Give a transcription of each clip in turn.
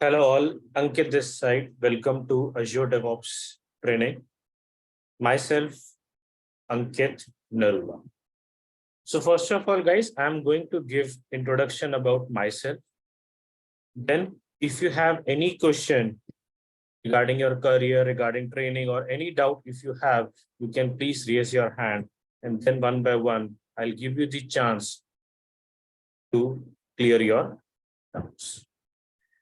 Hello all, Ankit this side. Welcome to Azure DevOps training. Myself, Ankit Narula. So first of all, guys, I'm going to give introduction about myself. Then if you have any question regarding your career, regarding training or any doubt, if you have, you can please raise your hand. And then one by one, I'll give you the chance to clear your doubts.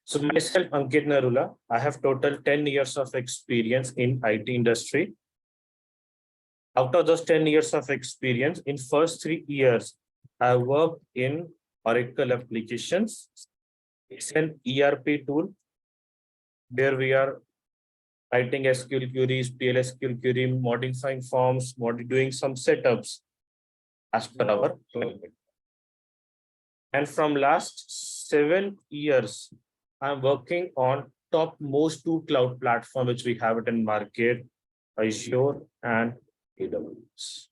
So myself, Ankit Narula, I have total 10 years of experience in IT industry. Out of those 10 years of experience, in first 3 years, I worked in Oracle applications. It's an ERP tool where we are writing SQL queries, PLSQL query, modifying forms, doing some setups as per our requirement. And from last 7 years, I'm working on top most two cloud platforms which we have it in market, Azure and AWS.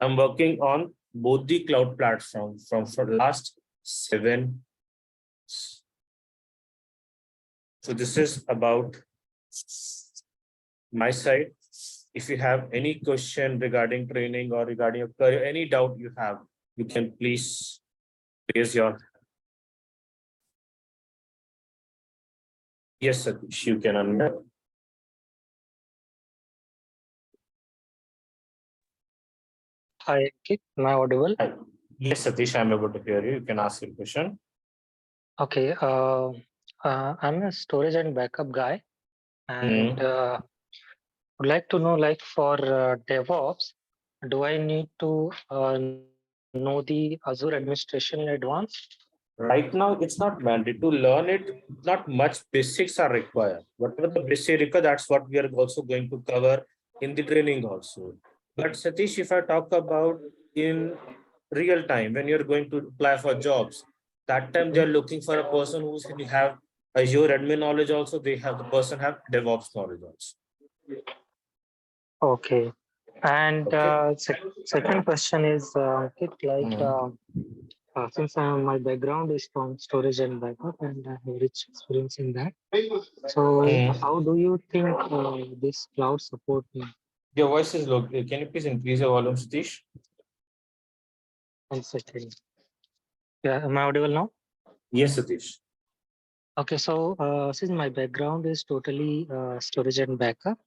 I'm working on both the cloud platforms from for last 7 years. So this is about my side. If you have any question regarding training or regarding your career, any doubt you have, you can please raise your hand. Yes, Satish, you can unmute. Hi, Ankit. Am I audible? Yes, Satish, I'm able to hear you. You can ask your question. Okay. I'm a storage and backup guy, and would like to know, like for DevOps, do I need to know the Azure administration in advance? Right now, it's not mandatory to learn it. Not much basics are required. Whatever the basic required, that's what we are also going to cover in the training also. But Satish, if I talk about in real time, when you're going to apply for jobs, that time they're looking for a person who's have Azure admin knowledge also. They have the person have DevOps knowledge also. Okay. And Okay. second question is, Ankit, like since my background is from storage and backup, and I have rich experience in that. So, how do you think this cloud support me? Your voice is low. Can you please increase your volume, Satish? One second. Yeah, am I audible now? Yes, Satish. Okay, so since my background is totally storage and backup,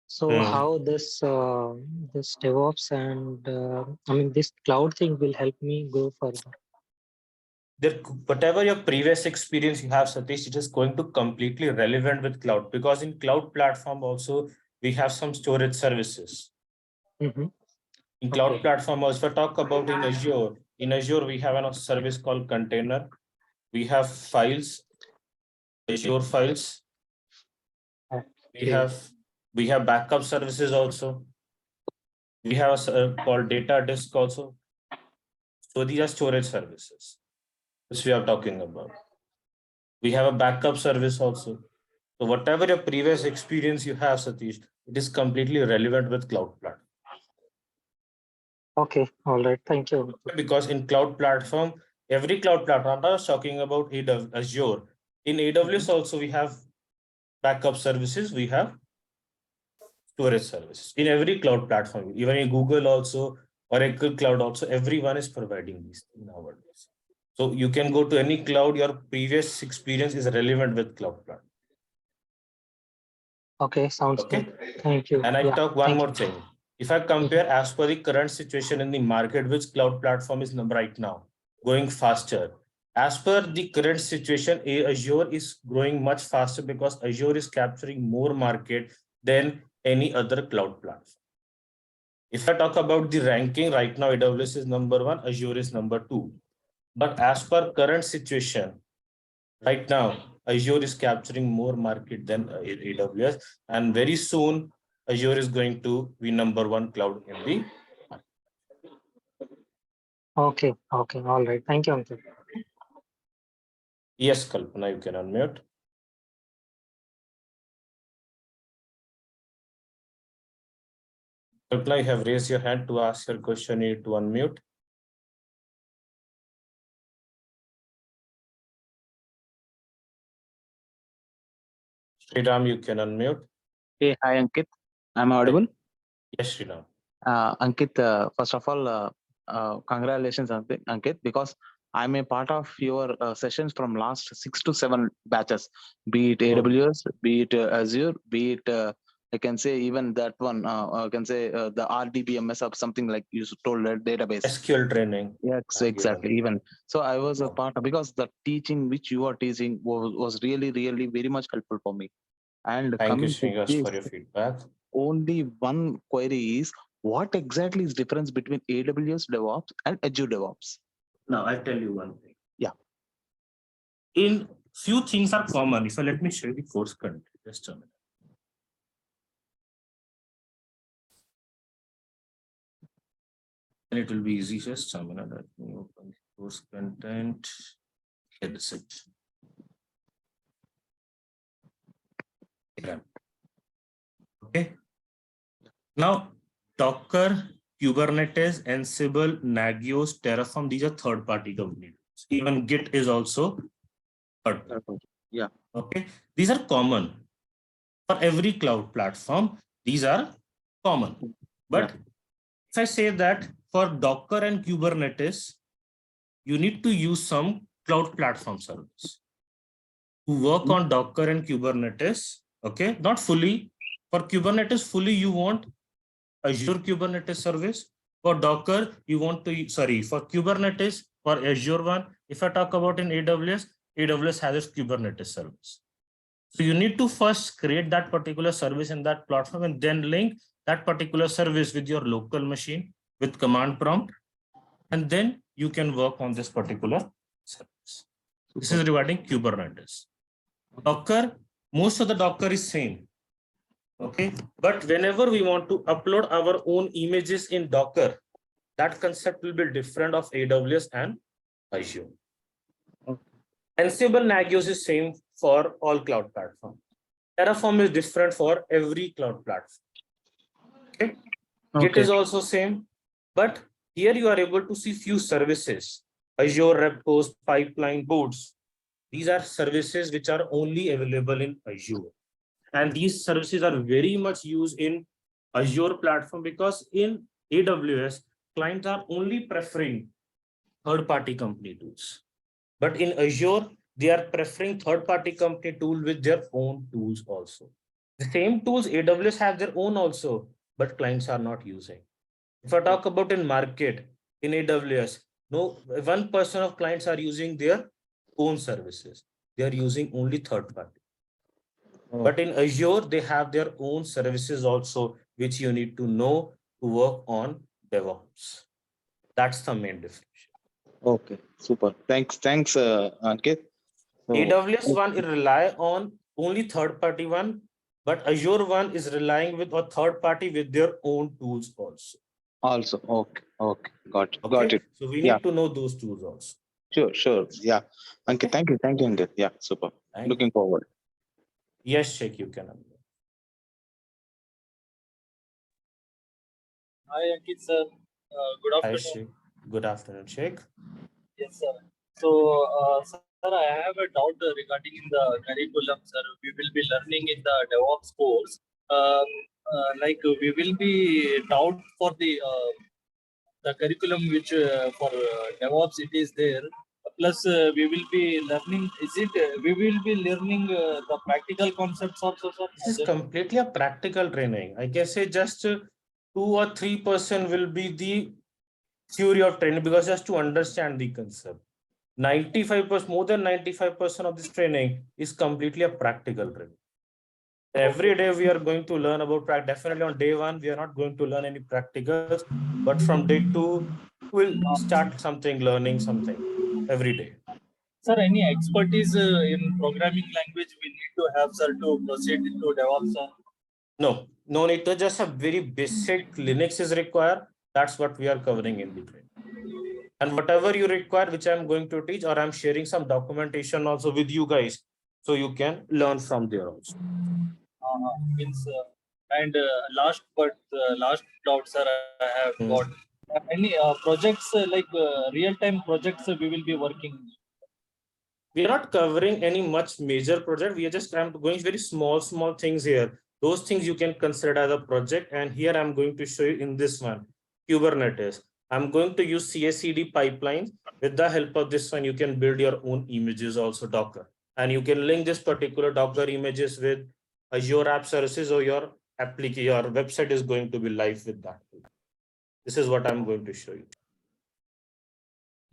so how this DevOps and I mean this cloud thing will help me go further? Whatever your previous experience you have, Satish, it is going to completely relevant with cloud, because in cloud platform also we have some storage services. In cloud platform also, if I talk about in Azure we have a service called container. We have files, Azure files. We have backup services also. We have a called data disk also. So these are storage services which we are talking about. We have a backup service also. So whatever your previous experience you have, Satish, it is completely relevant with cloud platform. Okay, all right, thank you. Because in cloud platform, every cloud platform, I was talking about Azure. In AWS also we have backup services, we have storage services. In every cloud platform, even in Google also, Oracle Cloud also, everyone is providing these nowadays. So you can go to any cloud, your previous experience is relevant with cloud platform. Okay, sounds good. Thank you. And I talk one more thing. If I compare as per the current situation in the market, which cloud platform is right now going faster? As per the current situation, Azure is growing much faster because Azure is capturing more market than any other cloud platform. If I talk about the ranking right now, AWS is number 1, Azure is number 2. But as per current situation, right now, Azure is capturing more market than AWS, and very soon Azure is going to be number 1 cloud in the market. Okay, all right. Thank you, Ankit. Yes, Kalpana, you can unmute. Kalpana, you have raised your hand to ask your question. You need to unmute. Sriram, you can unmute. Hey, hi Ankit. I'm audible. Yes, Sriram. Ankit, first of all, congratulations, Ankit, because I'm a part of your sessions from last 6 to 7 batches, be it AWS, be it Azure, be it I can say even that one. I can say the RDBMS or something like you told, database. SQL training. Yes, exactly. Even so, I was a part of, because the teaching which you are teaching was really, really very much helpful for me. And Thank you, coming to Srinivas, for your this, feedback. only one query is, what exactly is difference between AWS DevOps and Azure DevOps? Now, I'll tell you one thing. Yeah. In few things are common. So let me show you the course content. Just a minute. And it will be easy. Just a minute. Let me open the course content. Here is it. Okay. Now, Docker, Kubernetes, Ansible, Nagios, Terraform, these are third-party companies. Even Git is also third. Yeah. Okay. These are common for every cloud platform. These are common. But if I say that for Docker and Kubernetes, you need to use some cloud platform service to work on Docker and Kubernetes. Okay, not fully. For Kubernetes, fully you want Azure Kubernetes service. For Docker, you want to, sorry, for Kubernetes, for Azure one, if I talk about in AWS, AWS has its Kubernetes service. So you need to first create that particular service in that platform and then link that particular service with your local machine with command prompt. And then you can work on this particular service. This is regarding Kubernetes. Docker, most of the Docker is same. Okay. But whenever we want to upload our own images in Docker, that concept will be different of AWS and Azure. Ansible Nagios is same for all cloud platforms. Terraform is different for every cloud platform. Okay. Git is also same, but here you are able to see few services. Azure repos, pipeline, boards. These are services which are only available in Azure. And these services are very much used in Azure platform, because in AWS, clients are only preferring third-party company tools. But in Azure, they are preferring third-party company tool with their own tools also. The same tools AWS have their own also, but clients are not using. If I talk about in market, in AWS, no 1% of clients are using their own services. They are using only third party. But in Azure, they have their own services also, which you need to know to work on DevOps. That's the main difference. Okay, super. Thanks, Ankit. So, AWS one is rely on only third party one, but Azure one is relying with a third party with their own tools also. Also, okay, got it. So we need to know those tools also. Sure. Yeah, Ankit, thank you, Ankit. Yeah, super. Looking forward. Yes, Sheikh, you can. Hi, Ankit sir. Good Hi, afternoon. Sheikh. Good afternoon, Sheikh. Yes, sir. So, sir, I have a doubt regarding the curriculum, sir. We will be learning in the DevOps course. Like we will be taught for the curriculum which for DevOps it is there. Plus, we will be learning. Is it? We will be learning the practical concepts also, sir. This is completely a practical training. I can say just 2 or 3% will be the theory of training, because just to understand the concept. 95%, more than 95% of this training is completely a practical training. Every day we are going to learn about practice. Definitely on day one, we are not going to learn any practicals, but from day 2, we'll start something, learning something every day. Sir, any expertise in programming language we need to have, sir, to proceed into DevOps, sir? No need to. Just a very basic Linux is required. That's what we are covering in the training. And whatever you require, which I'm going to teach, or I'm sharing some documentation also with you guys, so you can learn from there also. And last doubt, sir, I have got any projects like real-time projects we will be working. we are not covering any much major project. We are just going very small things here. Those things you can consider as a project. And here I'm going to show you in this one, Kubernetes. I'm going to use CI/CD pipelines. With the help of this one, you can build your own images also, Docker. And you can link this particular Docker images with Azure App Services, or your application, your website is going to be live with that. This is what I'm going to show you.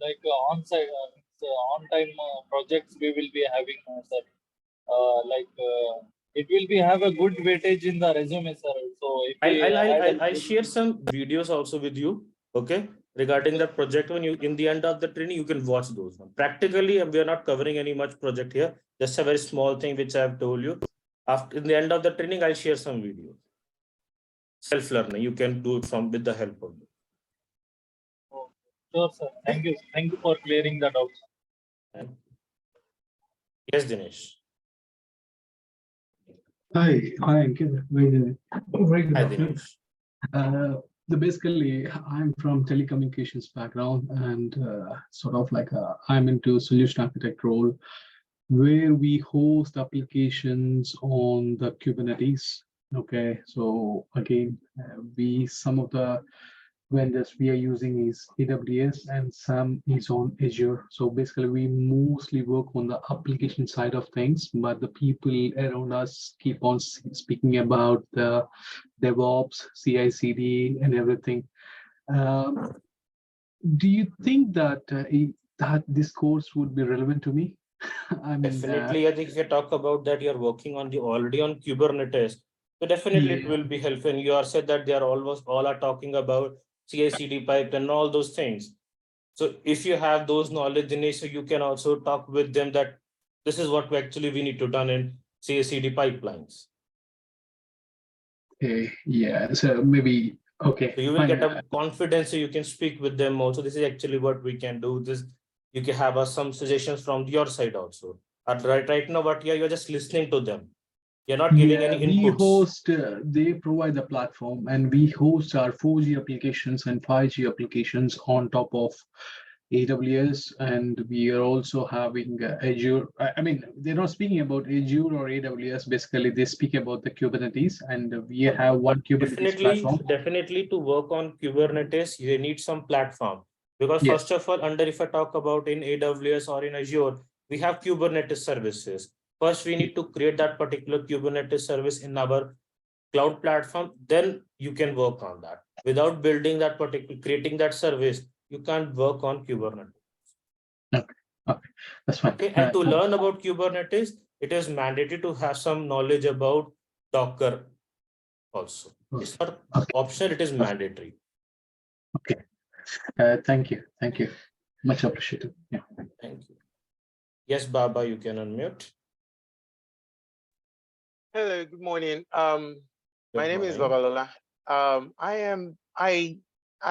Like on-site, on-time projects we will be having, sir. It will be have a good weightage in the resume, sir. So if I'll share some videos also with you. Okay, regarding the project, when you in the end of the training, you can watch those one. Practically, we are not covering any much project here. Just a very small thing which I have told you. After in the end of the training, I'll share some videos. Self-learning, you can do it from with the help of me. Sure, sir. Thank you. Thank you for clearing that out. Yes, Dinesh. Hi, Ankit. Very good Hi, afternoon. Dinesh. Basically, I'm from telecommunications background, and sort of like I'm into solution architect role, where we host applications on the Kubernetes. Okay, so again, some of the vendors we are using is AWS, and some is on Azure. So basically, we mostly work on the application side of things, but the people around us keep on speaking about the DevOps, CI/CD, and everything. Do you think that that this course would be relevant to me? I mean, definitely, I think if you talk about that, you're working on already on Kubernetes. So definitely it will be helpful. And you are said that they are almost all are talking about CI/CD pipe and all those things. So if you have those knowledge in it, so you can also talk with them that this is what we need to done in CI/CD pipelines. Okay, yeah. So maybe okay. So you will get a confidence, so you can speak with them also. This is actually what we can do. This you can have some suggestions from your side also. Right now, what you're just listening to them. You're not giving any inputs. We host, they provide the platform, and we host our 4G applications and 5G applications on top of AWS, and we are also having Azure. I mean, they're not speaking about Azure or AWS. Basically, they speak about the Kubernetes, and we have one Kubernetes platform. Definitely, to work on Kubernetes, you need some platform. Because first of all, if I talk about in AWS or in Azure, we have Kubernetes services. First, we need to create that particular Kubernetes service in our cloud platform. Then you can work on that. Without building that particular, creating that service, you can't work on Kubernetes. Okay, that's fine. Okay, and to learn about Kubernetes, it is mandatory to have some knowledge about Docker also. It's not optional, it is mandatory. Okay. Thank you. Much appreciated. Yeah. Thank you. Yes, Baba, you can unmute. Hello, good morning. My name is Babalola. I'd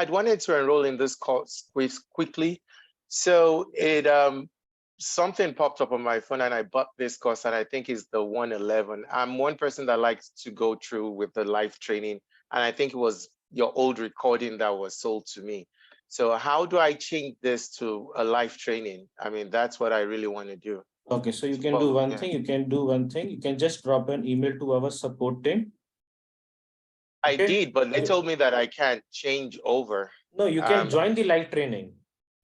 wanted to enroll in this course quickly. So something popped up on my phone and I bought this course, and I think it's the 111. I'm one person that likes to go through with the live training, and I think it was your old recording that was sold to me. So how do I change this to a live training? I mean, that's what I really want to do. Okay, so you can do one thing. You can just drop an email to our support team. I did, but they told me that I can't change over. No, you can join the live training.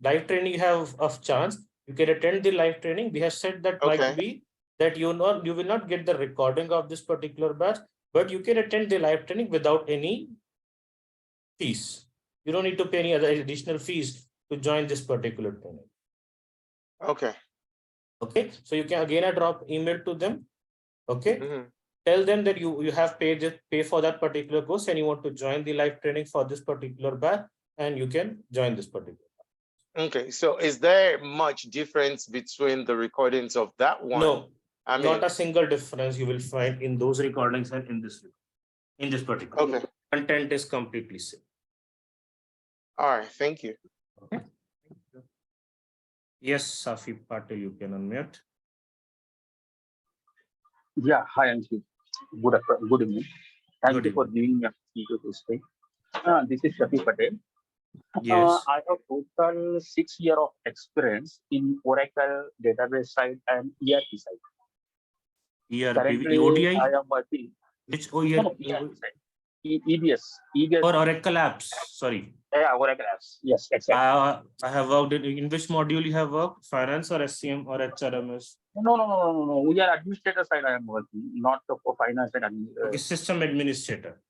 Live training, you have a chance. You can attend the live training. We have said that might be that you will not get the recording of this particular batch, but you can attend the live training without any fees. You don't need to pay any other additional fees to join this particular training. Okay. Okay, so you can again drop email to them. Okay, tell them that you have pay for that particular course and you want to join the live training for this particular batch, and you can join this particular batch. Okay, so is there much difference between the recordings of that one? No, not a single difference you will find in those recordings and in this particular. Okay. Content is completely same. All right, thank you. Okay. Yes, Safi Patel, you can unmute. Yeah, hi, Ankit. Good evening. Thank you for giving me into this thing. This is Shafi Patel. Yes. I have total 6 years of experience in Oracle database side and ERP side. ERP, Currently, I ODI, am working. which No, no, ERP side. EBS. or Oracle apps? Sorry. Yeah, Oracle apps. Yes, exactly. I have worked in which module you have worked? Finance or SCM or HRMS? No. We are administrator side I am working, not for finance and Okay, system administrator.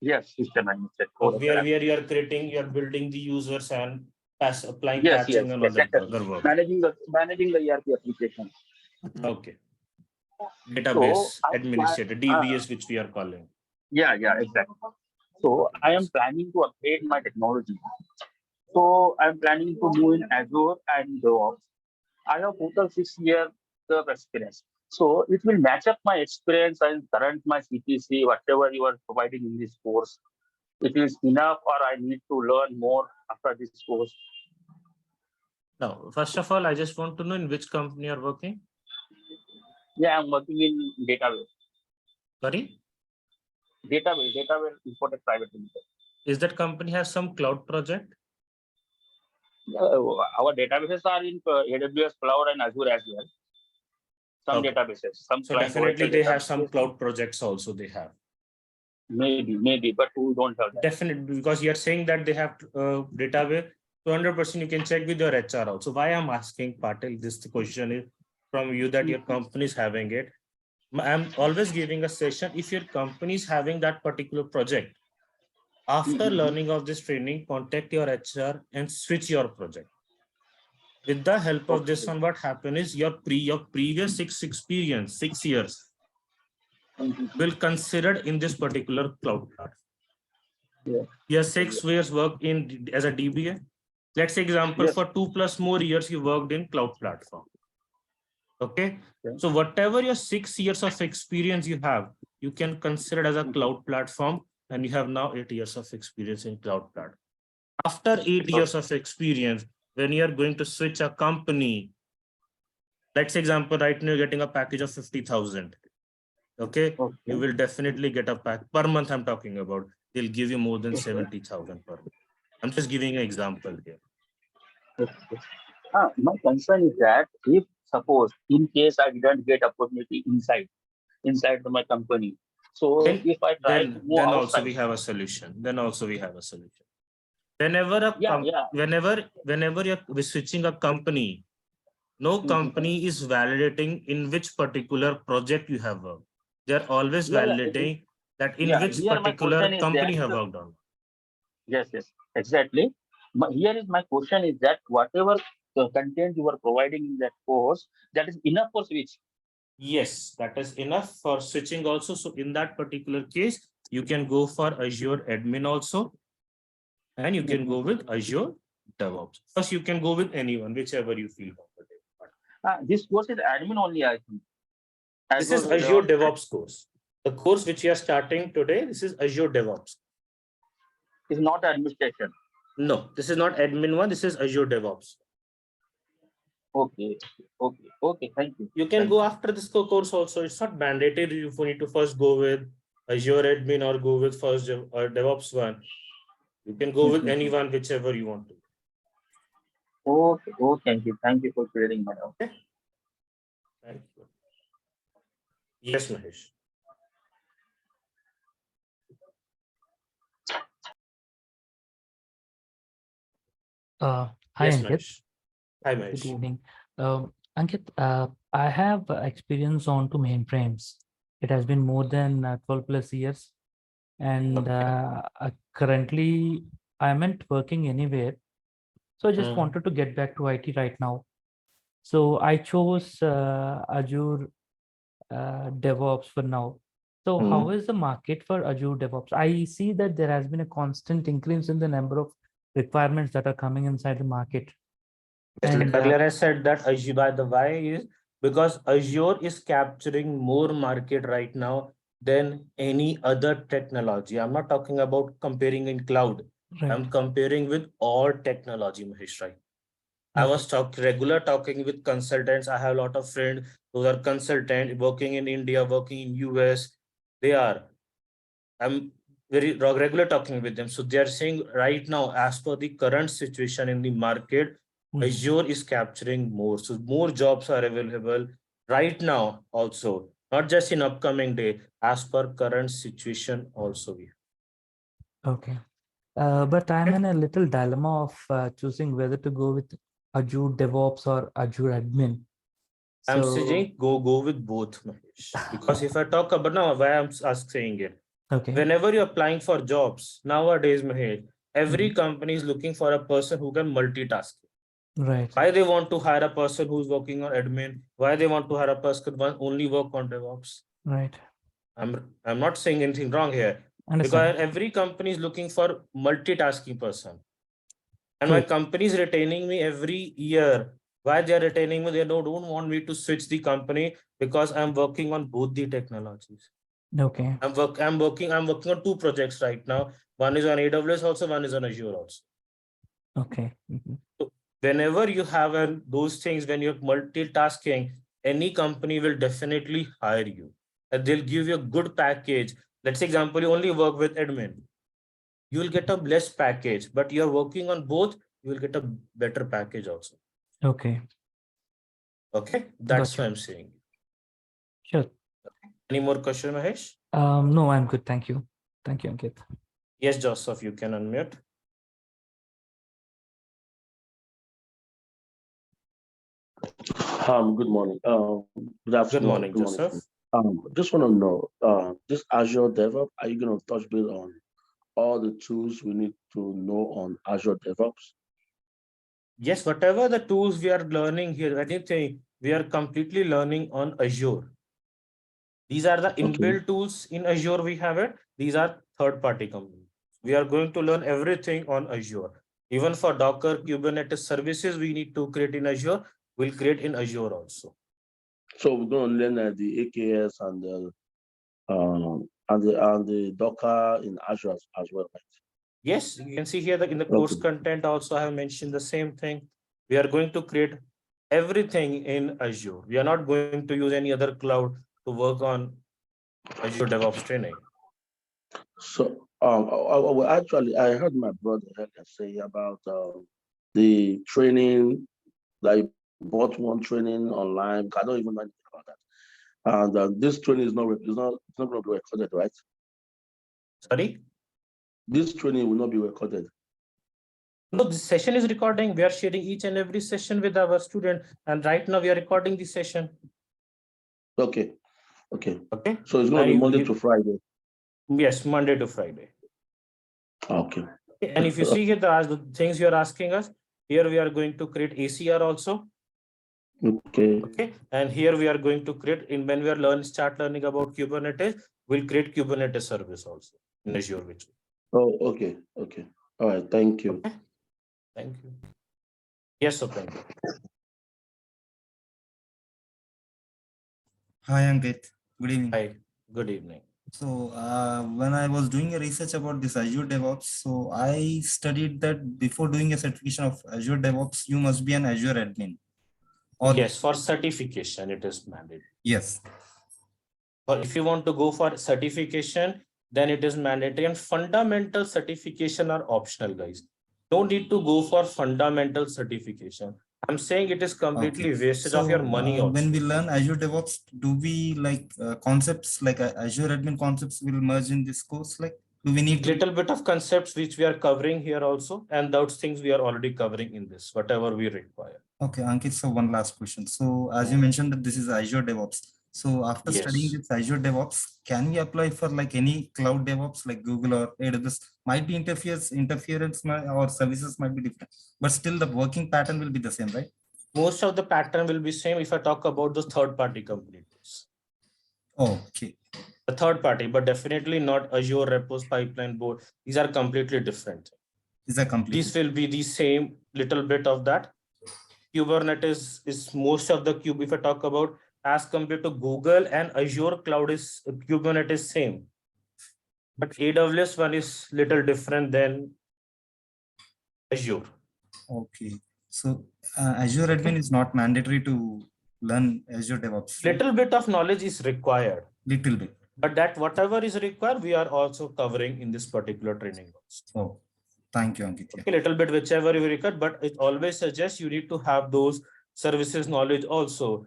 yes, system administrator. Where you are creating, you are building the users and applying patching and other work. Managing the ERP application. Okay. Database So, administrator, DBS, which we are calling. Yeah, exactly. So I am planning to upgrade my technology. So I'm planning to move in Azure and DevOps. I have total 6 years of experience. So it will match up my experience and current my CPC, whatever you are providing in this course. It is enough or I need to learn more after this course. Now, first of all, I just want to know in which company you are working. Yeah, I'm working in database. Sorry? Database imported private limited. Is that company has some cloud project? Our databases are in AWS Cloud and Azure as well. Some databases. So definitely they have some cloud projects also they have. Maybe, but we don't have that. Definitely, because you are saying that they have database. 200% you can check with your HR also. Why I'm asking, Patil, this question is from you that your company is having it. I'm always giving a session. If your company is having that particular project, after learning of this training, contact your HR and switch your project. With the help of this one, what happens is your previous 6 years will considered in this particular cloud platform. Your 6 years work in as a DBA. Let's say example for 2+ more years you worked in cloud platform. Okay. So whatever your 6 years of experience you have, you can consider as a cloud platform, and you have now 8 years of experience in cloud platform. After 8 years of experience, when you are going to switch a company, let's say example, right now you're getting a package of 50,000. Okay, you will definitely get a pack per month. I'm talking about, they'll give you more than 70,000 per month. I'm just giving an example here. My concern is that if suppose in case I didn't get opportunity inside my company, so if I try to move then outside, also we have a solution. Whenever you're switching a company, no company is validating in which particular project you have worked. They're always validating that in which particular company you have worked on. Yes, exactly. Here is my question is that whatever the content you are providing in that course, that is enough for switch. Yes, that is enough for switching also. So in that particular case, you can go for Azure admin also, and you can go with Azure DevOps. First, you can go with anyone, whichever you feel comfortable. This course is admin only, I think. This is Azure DevOps course. The course which we are starting today, this is Azure DevOps. It's not administration. No, this is not admin one. This is Azure DevOps. Okay. Thank you. You can go after this course also. It's not mandated. You need to first go with Azure admin or go with first DevOps one. You can go with anyone, whichever you want to. Okay. Thank you for clearing my doubt. Okay. Thank you. Yes, Mahesh. Hi, Yes, Ankit. Mahesh. Hi, Mahesh. Good evening. Ankit, I have experience onto mainframes. It has been more than 12+ years. And currently, I'm not working anywhere. So I just wanted to get back to IT right now. So I chose Azure DevOps for now. So how is the market for Azure DevOps? I see that there has been a constant increase in the number of requirements that are coming inside the market. And earlier I said that Azure, by the way, is because Azure is capturing more market right now than any other technology. I'm not talking about comparing in cloud. Right. I'm comparing with all technology, Mahesh, right? I was talking with consultants. I have a lot of friends who are consultant working in India, working in US. very regular talking with them. So they are saying right now, as per the current situation in the market, Azure is capturing more. So more jobs are available right now also, not just in upcoming day, as per current situation also. Okay. But I'm in a little dilemma of choosing whether to go with Azure DevOps or Azure Admin. I'm So, saying go with both, Mahesh. Because if I talk about now, why I'm saying it. okay. Whenever you're applying for jobs nowadays, Mahesh, every company is looking for a person who can multitask. Right. Why they want to hire a person who's working on admin? Why they want to hire a person who only work on DevOps? Right. I'm not saying anything wrong here. Understand. Because every company is looking for multitasking person. And True. my company is retaining me every year. Why they are retaining me? They don't want me to switch the company because I'm working on both the technologies. Okay. I'm working on 2 projects right now. One is on AWS also, one is on Azure also. Okay. So whenever you have those things, when you're multitasking, any company will definitely hire you. And they'll give you a good package. Let's say example, you only work with admin. You will get a less package, but you're working on both, you will get a better package also. Okay. Okay, that's Got you. what I'm saying. Sure. Any more question, Mahesh? No, I'm good. Thank you. Thank you, Ankit. Yes, Joseph, you can unmute. Good morning. Good afternoon. Good morning, Joseph. Just want to know, this Azure DevOps, are you going to touch base on all the tools we need to know on Azure DevOps? Yes, whatever the tools we are learning here, anything we are completely learning on Azure. These are the inbuilt tools in Azure we have it. These are third-party companies. We are going to learn everything on Azure. Even for Docker, Kubernetes services we need to create in Azure, we'll create in Azure also. So we're going to learn the AKS and the Docker in Azure as well, right? Yes, you can see here that in the course content also I have mentioned the same thing. We are going to create everything in Azure. We are not going to use any other cloud to work on Azure DevOps training. So actually, I heard my brother say about the training, like bought one training online. I don't even know anything about that. And this training is not going to be recorded, right? Sorry? This training will not be recorded. No, this session is recording. We are sharing each and every session with our student. And right now we are recording the session. Okay. Okay. So it's going to be Monday to Friday. Yes, Monday to Friday. Okay. And if you see here the things you are asking us, here we are going to create ACR also. Okay. And here we are going to create when we start learning about Kubernetes, we'll create Kubernetes service also in Azure. Oh, okay. All right. Thank you. Okay. Thank you. Yes, Supran. Hi, Ankit. Good evening. Hi. Good evening. So when I was doing a research about this Azure DevOps, so I studied that before doing a certification of Azure DevOps, you must be an Azure admin. Or yes, for certification, it is mandatory. Yes. But if you want to go for certification, then it is mandatory, and fundamental certification are optional, guys. Don't need to go for fundamental certification. I'm saying it is completely wastage of your money also. When we learn Azure DevOps, do we like concepts like Azure admin concepts will merge in this course? Like, do we need little bit of concepts which we are covering here also, and those things we are already covering in this, whatever we require. Okay, Ankit, so one last question. So as you mentioned that this is Azure DevOps. So after studying this Azure DevOps, can we apply for like any cloud DevOps like Google or AWS? Might be interference or services might be different, but still the working pattern will be the same, right? Most of the pattern will be same if I talk about those third-party companies. Okay. The third party, but definitely not Azure Repos Pipeline Board. These are completely different. These will be the same little bit of that. Kubernetes is most of the if I talk about as compared to Google and Azure cloud is Kubernetes same. But AWS one is little different than Azure. Okay. So Azure admin is not mandatory to learn Azure DevOps. Little bit of knowledge is required. Little bit. But that whatever is required, we are also covering in this particular training. Oh, thank you, Ankit. Okay, little bit whichever you record, but it always suggests you need to have those services knowledge also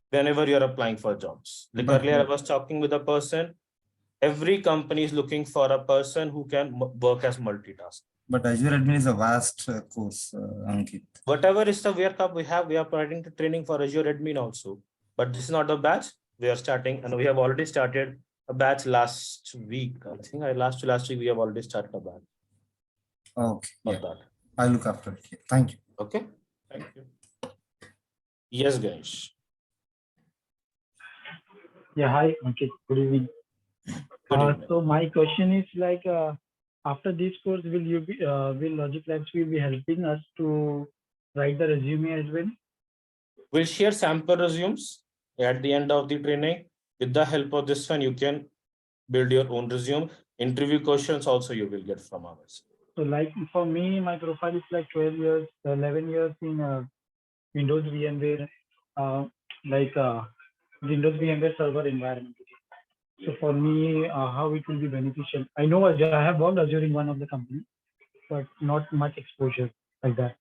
whenever you're applying for jobs. Like earlier, I was talking with a person. Every company is looking for a person who can work as multitask. But Azure Admin is a vast course, Ankit. Whatever is the we are providing the training for Azure Admin also. But this is not a batch. We are starting, and we have already started a batch last week. I think last week we have already started a batch. Okay. Yeah. That. I look after it. Thank you. Okay. Thank you. Yes, Ganesh. Yeah, hi, Ankit. Good evening. So my question is like, after this course, will Logic Labs will be helping us to write the resume as well? We'll share sample resumes at the end of the training. With the help of this one, you can build your own resume. Interview questions also you will get from ours. So like for me, my profile is like 12 years, 11 years in Windows VMware, Windows VMware server environment. So for me, how it will be beneficial? I know Azure, I have worked Azure in one of the companies, but not much exposure like that.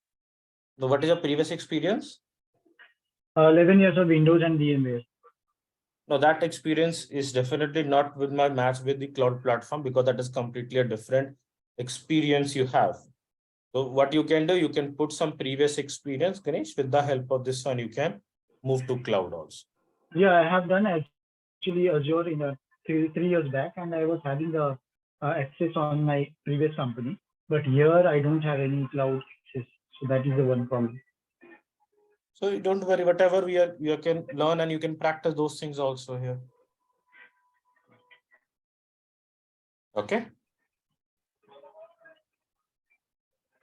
So what is your previous experience? 11 years of Windows and VMware. No, that experience is definitely not with my match with the cloud platform, because that is completely a different experience you have. So what you can do, you can put some previous experience, Ganesh. With the help of this one, you can move to cloud also. Yeah, I have done actually Azure in three years back, and I was having the access on my previous company. But here I don't have any cloud access, so that is the one problem. So don't worry, whatever you can learn, and you can practice those things also here. Okay.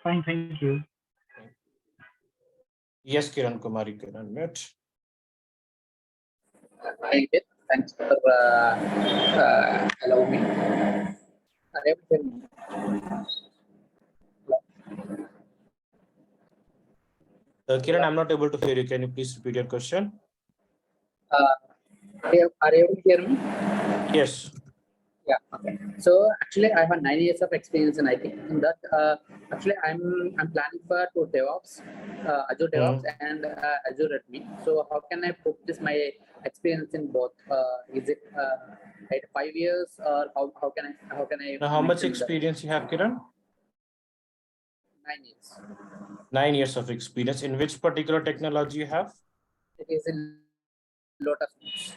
Fine, thank you. Yes, Kiran Kumari, can unmute. Hi, thanks for allowing me. Kiran, I'm not able to hear you. Can you please repeat your question? Are you able to hear me? Yes. Yeah. Okay. So actually, I have 9 years of experience in IT. In that, actually, I'm planning for two DevOps, Azure DevOps and Azure Admin. So how can I put this my experience in both? Is it at 5 years, or how can I? Now, how much experience you have, Kiran? 9 years. 9 years of experience. In which particular technology you have? It is in Lotus.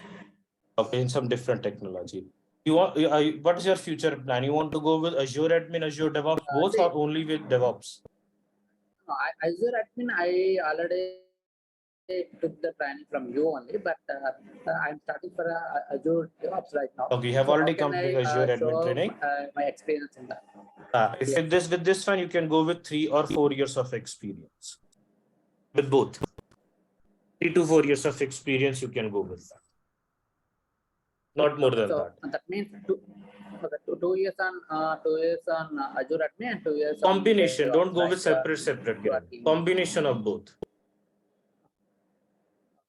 Okay, in some different technology. You want? What is your future plan? You want to go with Azure Admin, Azure DevOps, both, or only with DevOps? No, Azure Admin, I already took the training from you only, but I'm starting for Azure DevOps right now. Okay, you have already completed Azure Admin training. My experience in that. If with this one, you can go with 3 or 4 years of experience. With both. 3 to 4 years of experience, you can go with that. Not more than that. That means 2 years on 2 years on Azure Admin and 2 years combination. On don't go with separate. Combination of both.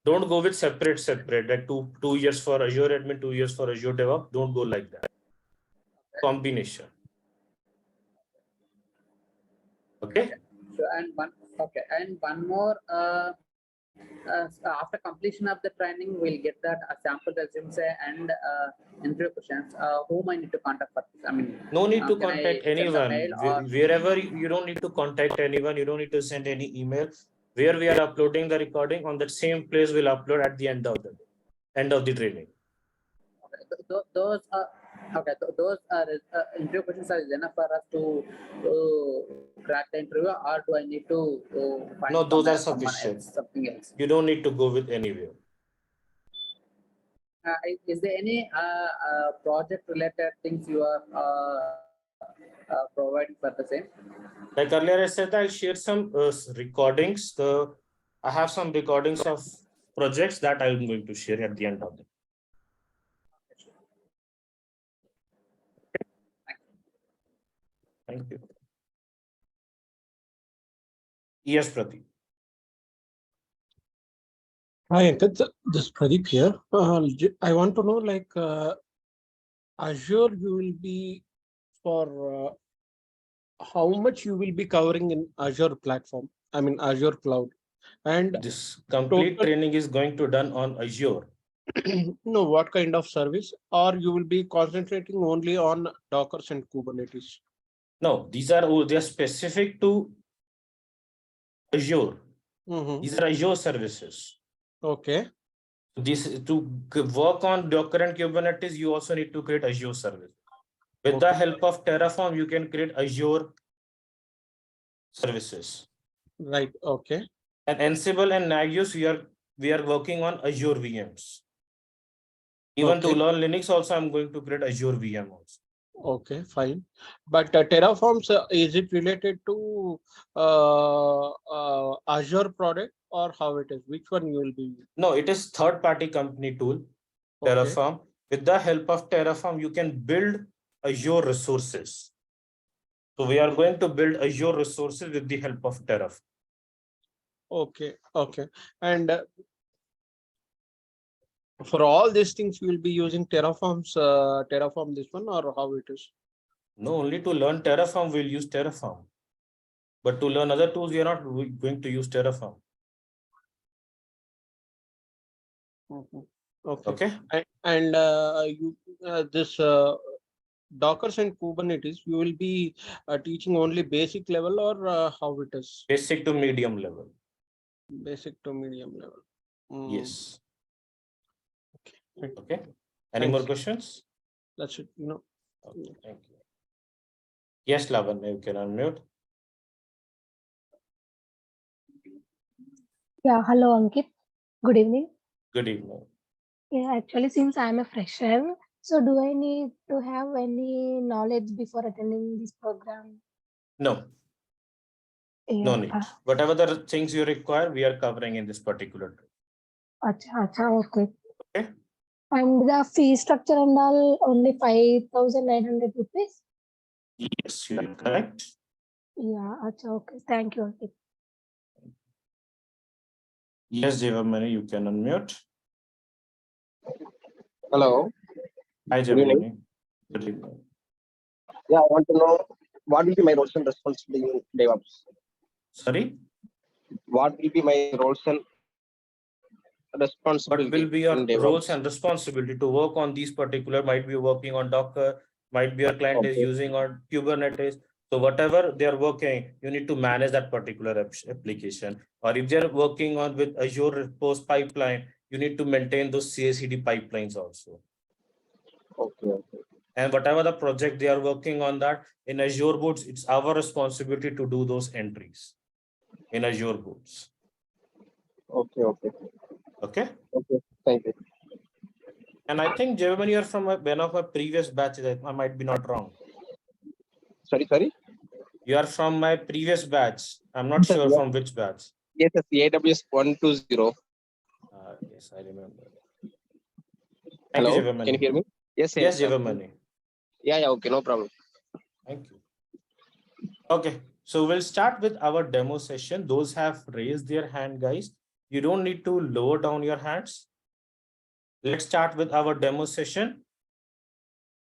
Don't go with separate. Like two years for Azure Admin, 2 years for Azure DevOps. Don't go like that. Combination. Okay. And one more. After completion of the training, we'll get that sample resumes and interview questions. Whom I need to contact for this? I mean, no need to contact anyone. Wherever you don't need to contact anyone, you don't need to send any email. Where we are uploading the recording, on that same place we'll upload at the end of the training. Okay. Those interview questions are enough for us to crack the interview, or do I need to find? No, those are sufficient. Something else. You don't need to go with anywhere. Is there any project related things you are providing for the same? Like earlier I said, I'll share some recordings. I have some recordings of projects that I'm going to share at the end of it. Thank you. Yes, Pradeep. Hi, Ankit. This is Pradeep here. I want to know, like, Azure, you will be for how much you will be covering in Azure platform? I mean Azure cloud, and this complete training is going to done on Azure. no, what kind of service, or you will be concentrating only on Dockers and Kubernetes? No, these are they are specific to Azure. These are Azure services. Okay. This to work on Docker and Kubernetes, you also need to create Azure service. With the help of Terraform, you can create Azure services. Right. Okay. And Ansible and Nagios, we are working on Azure VMs. Even to learn Linux, also I'm going to create Azure VM also. Okay, fine. But Terraforms, is it related to Azure product, or how it is? Which one you will be? No, it is third-party company tool, Terraform. With the help of Terraform, you can build Azure resources. So we are going to build Azure resources with the help of Terraform. Okay, okay. And for all these things, you will be using Terraform this one, or how it is? No, only to learn Terraform, we'll use Terraform. But to learn other tools, we are not going to use Terraform. Okay. And this Dockers and Kubernetes, you will be teaching only basic level, or how it is? Basic to medium level. Basic to medium level. Yes. Okay. Okay. Any more questions? That's it. No. Okay, thank you. Yes, Lavanya, you can unmute. Yeah, hello Ankit. Good evening. Good evening. Yeah, actually, since I'm a fresher, so do I need to have any knowledge before attending this program? No. Yeah. No need. Whatever the things you require, we are covering in this particular trip. Acha, okay. Okay. And the fee structure and all only 5,900 rupees? Yes, you are correct. Yeah, acha, okay. Thank you, Ankit. Yes, Jivamani, you can unmute. Hello. Hi, Good evening. Jivamani. Good evening. Yeah, I want to know what will be my roles and responsibility in DevOps. Sorry? What will be my roles and responsibility? What will be your in DevOps? roles and responsibility to work on these particular, might be working on Docker, might be your client is using on Kubernetes. So whatever they are working, you need to manage that particular application. Or if they're working on with Azure Post pipeline, you need to maintain those CI/CD pipelines also. Okay. And whatever the project they are working on that in Azure boards, it's our responsibility to do those entries in Azure boards. Okay. Okay. Okay. Thank you. And I think, Jeremy, you're from one of my previous batches. I might be not wrong. Sorry. You are from my previous batch. I'm not sure from which batch. Yes, AWS 120. Yes, I remember. Hello, you, can you hear me? Yes, Jivamani. Yeah, okay, no problem. Thank you. Okay, so we'll start with our demo session. Those have raised their hand, guys. You don't need to lower down your hands. Let's start with our demo session.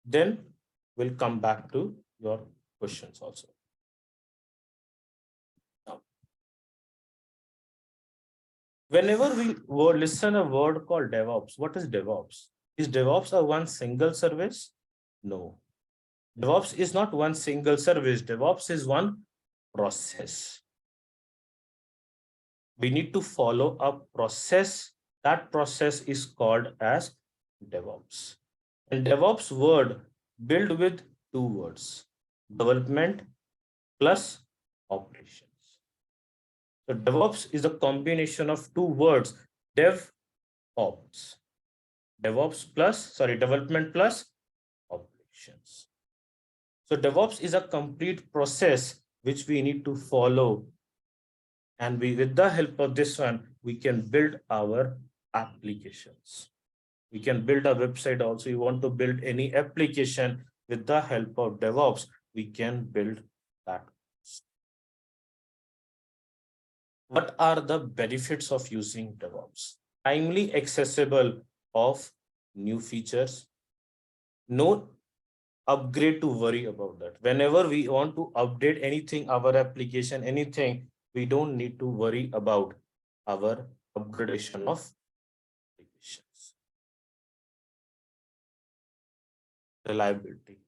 Then we'll come back to your questions also. Now, whenever we listen a word called DevOps, what is DevOps? Is DevOps a one single service? No. DevOps is not one single service. DevOps is one process. We need to follow a process. That process is called as DevOps. And DevOps word built with two words: development plus operations. So DevOps is a combination of two words: DevOps. Development plus operations. So DevOps is a complete process which we need to follow. And with the help of this one, we can build our applications. We can build a website also. You want to build any application with the help of DevOps, we can build that. What are the benefits of using DevOps? Timely accessible of new features, no upgrade to worry about that. Whenever we want to update anything, our application, anything, we don't need to worry about our upgradation of applications. Reliability.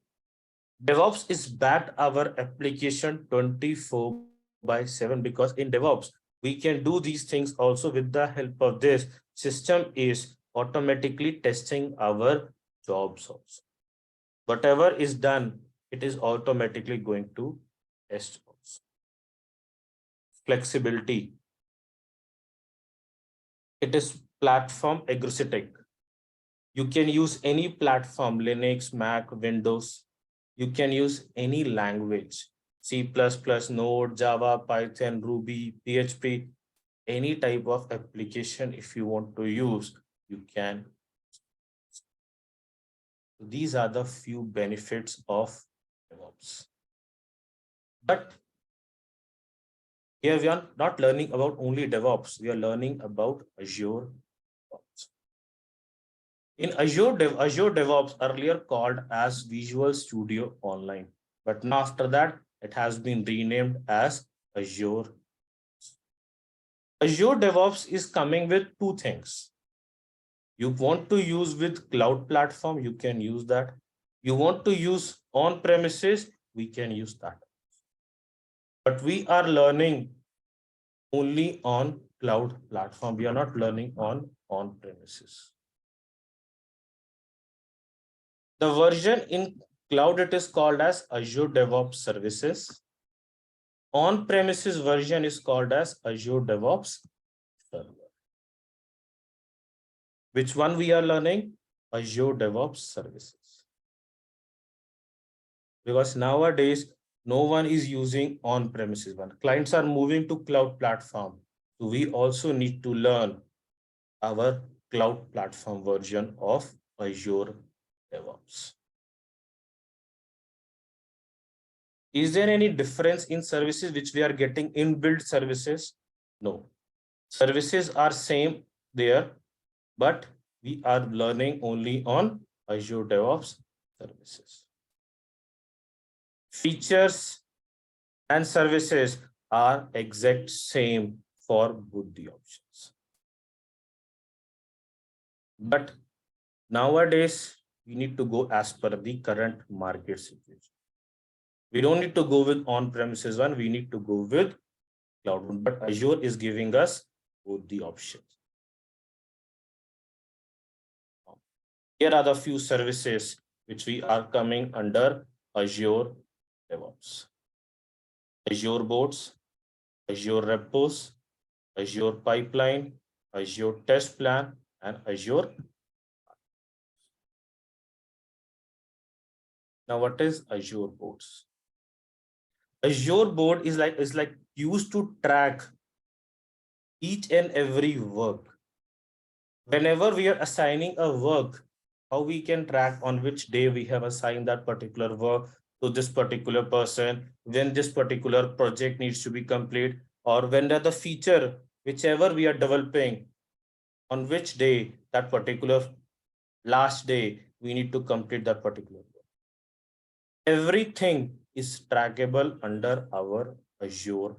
DevOps is back our application 24/7 because in DevOps, we can do these things also with the help of this system is automatically testing our jobs also. Whatever is done, it is automatically going to test also. Flexibility. It is platform agnostic. You can use any platform, Linux, Mac, Windows. You can use any language, C++, Node, Java, Python, Ruby, PHP, any type of application. If you want to use, you can. These are the few benefits of DevOps. But here we are not learning about only DevOps. We are learning about Azure DevOps. In Azure DevOps, earlier called as Visual Studio Online, but now after that, it has been renamed as Azure. Azure DevOps is coming with two things. You want to use with cloud platform, you can use that. You want to use on premises, we can use that. But we are learning only on cloud platform. We are not learning on premises. The version in cloud, it is called as Azure DevOps Services. On-premises version is called as Azure DevOps Server. Which one we are learning? Azure DevOps Services. Because nowadays, no one is using on-premises one. Clients are moving to cloud platform. So we also need to learn our cloud platform version of Azure DevOps. Is there any difference in services which we are getting inbuilt services? No. Services are same there, but we are learning only on Azure DevOps services. Features and services are exact same for both the options. But nowadays, we need to go as per the current market situation. We don't need to go with on-premises one, we need to go with cloud one, but Azure is giving us both the options. Here are the few services which we are coming under Azure DevOps. Azure Boards, Azure Repos, Azure Pipeline, Azure Test Plan, and Azure. Now, what is Azure Boards? Azure Board is like used to track each and every work. Whenever we are assigning a work, how we can track on which day we have assigned that particular work to this particular person, when this particular project needs to be complete, or when the feature, whichever we are developing, on which day, that particular last day, we need to complete that particular work. Everything is trackable under our Azure.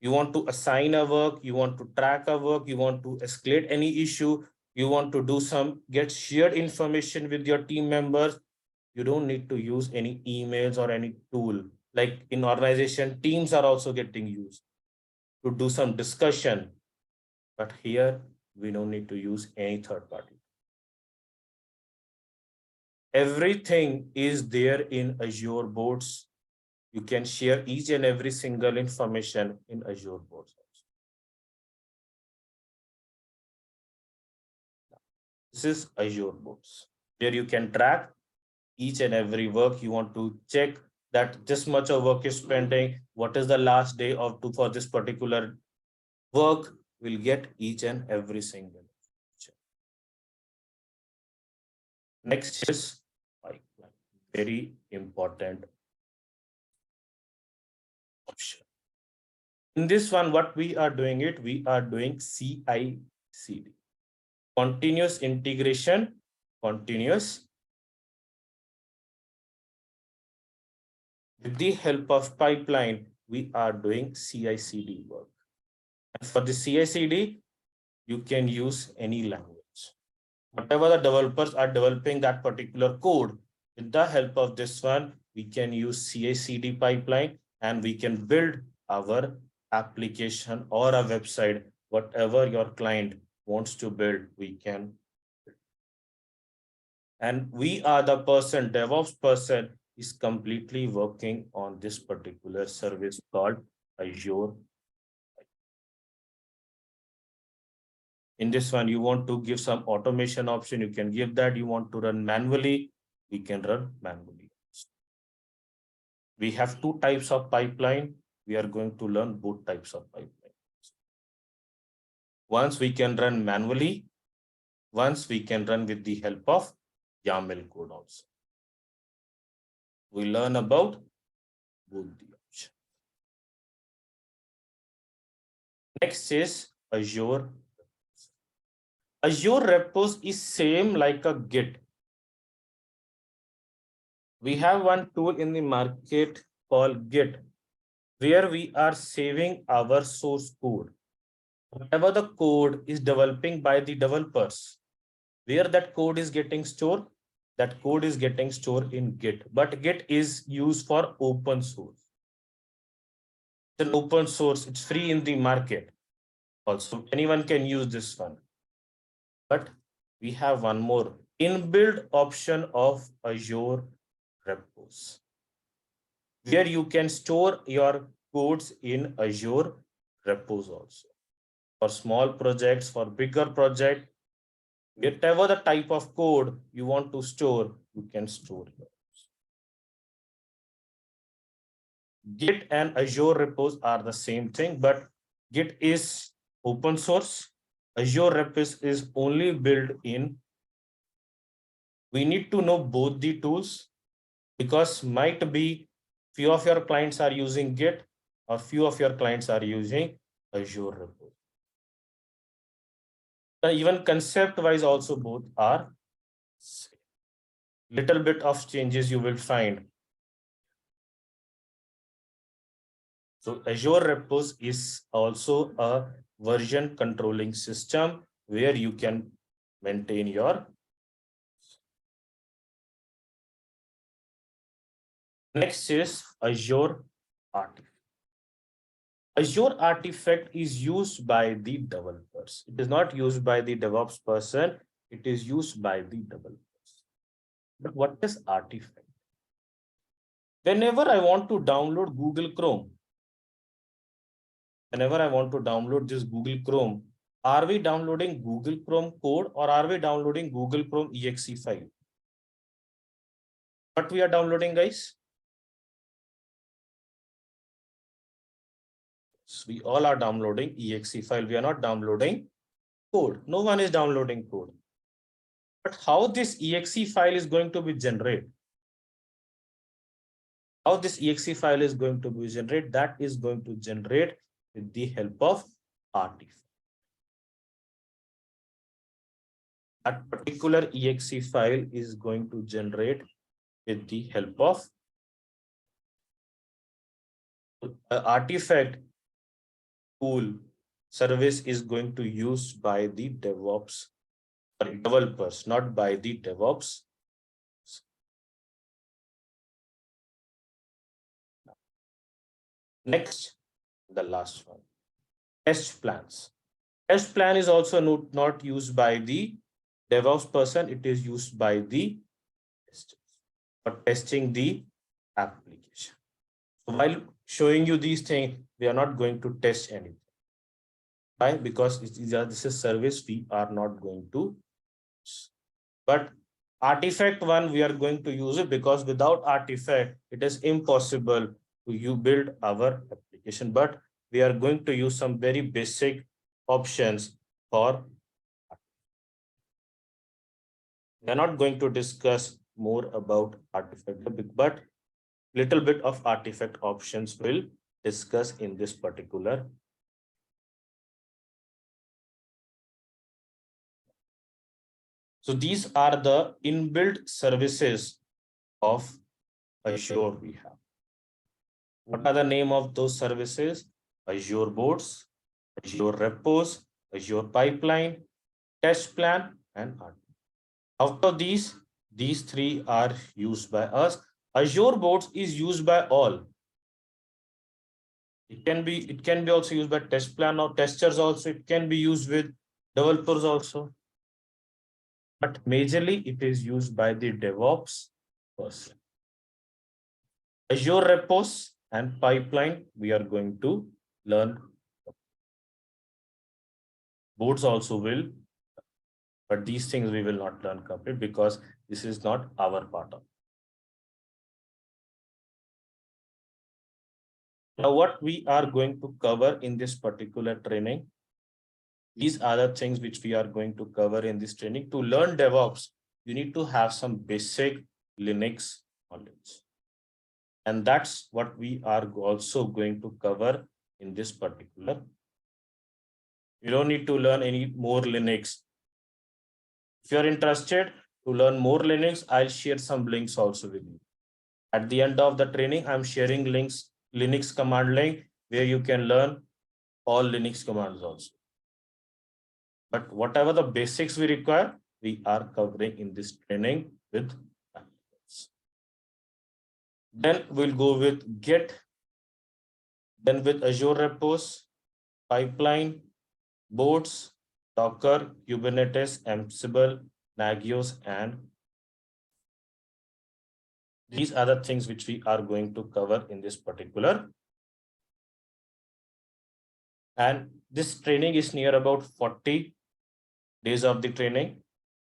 You want to assign a work, you want to track a work, you want to escalate any issue, you want to do get shared information with your team members. You don't need to use any emails or any tool. Like in organization, teams are also getting used to do some discussion. But here, we don't need to use any third party. Everything is there in Azure Boards. You can share each and every single information in Azure Boards. This is Azure Boards, where you can track each and every work. You want to check that this much of work is pending. What is the last day for this particular work? We'll get each and every single. Next is pipeline, very important option. In this one, what we are doing we are doing CI/CD, continuous integration, continuous With the help of pipeline, we are doing CI/CD work. And for the CI/CD, you can use any language. Whatever the developers are developing that particular code, with the help of this one, we can use CI/CD pipeline and we can build our application or a website, whatever your client wants to build, we can. And we are the person, DevOps person is completely working on this particular service called Azure. In this one, you want to give some automation option, you can give that. You want to run manually, we can run manually. We have two types of pipeline. We are going to learn both types of pipeline. Once we can run manually, once we can run with the help of YAML code also. We learn about both the options. Next is Azure. Azure repos is same like a Git. We have one tool in the market called Git, where we are saving our source code. Whatever the code is developing by the developers, where that code is getting stored, that code is getting stored in Git. But Git is used for open source. It's an open source, it's free in the market. Also, anyone can use this one. But we have one more inbuilt option of Azure repos, where you can store your codes in Azure repos also. For small projects, for bigger project, whatever the type of code you want to store, you can store here. Git and Azure repos are the same thing, but Git is open source. Azure repos is only built in. We need to know both the tools, because might be few of your clients are using Git or few of your clients are using Azure repos. Even concept wise also both are same. Little bit of changes you will find. So Azure repos is also a version controlling system where you can maintain your. Next is Azure Artifact. Azure Artifact is used by the developers. It is not used by the DevOps person. It is used by the developers. But what is Artifact? Whenever I want to download Google Chrome, whenever I want to download this Google Chrome, are we downloading Google Chrome code or are we downloading Google Chrome exe file? What we are downloading, guys? So we all are downloading exe file. We are not downloading code. No one is downloading code. But how this exe file is going to be generated? How this exe file is going to be generated? That is going to generate with the help of Artifact. That particular exe file is going to generate with the help of Artifact tool service is going to use by the DevOps developers, not by the DevOps. Next, the last one, test plans. Test plan is also not used by the DevOps person. It is used by the testers for testing the application. So while showing you these things, we are not going to test anything. Why? Because this is service we are not going to use. But Artifact one, we are going to use it because without Artifact, it is impossible to build our application. But we are going to use some very basic options for. We are not going to discuss more about Artifact, but little bit of Artifact options will discuss in this particular. So these are the inbuilt services of Azure we have. What are the name of those services? Azure Boards, Azure Repos, Azure Pipeline, Test Plan, and RT. Out of these three are used by us. Azure Boards is used by all. It can be also used by test plan or testers also. It can be used with developers also. But majorly it is used by the DevOps person. Azure Repos and Pipeline, we are going to learn. Boards also will, but these things we will not learn complete because this is not our part of. Now, what we are going to cover in this particular training, these are the things which we are going to cover in this training. To learn DevOps, you need to have some basic Linux knowledge. And that's what we are also going to cover in this particular. You don't need to learn any more Linux. If you're interested to learn more Linux, I'll share some links also with you. At the end of the training, I'm sharing links, Linux command link, where you can learn all Linux commands also. But whatever the basics we require, we are covering in this training with practicals. Then we'll go with Git, then with Azure Repos, Pipeline, Boards, Docker, Kubernetes, Ansible, Nagios, and these are the things which we are going to cover in this particular. And this training is near about 40 days of the training.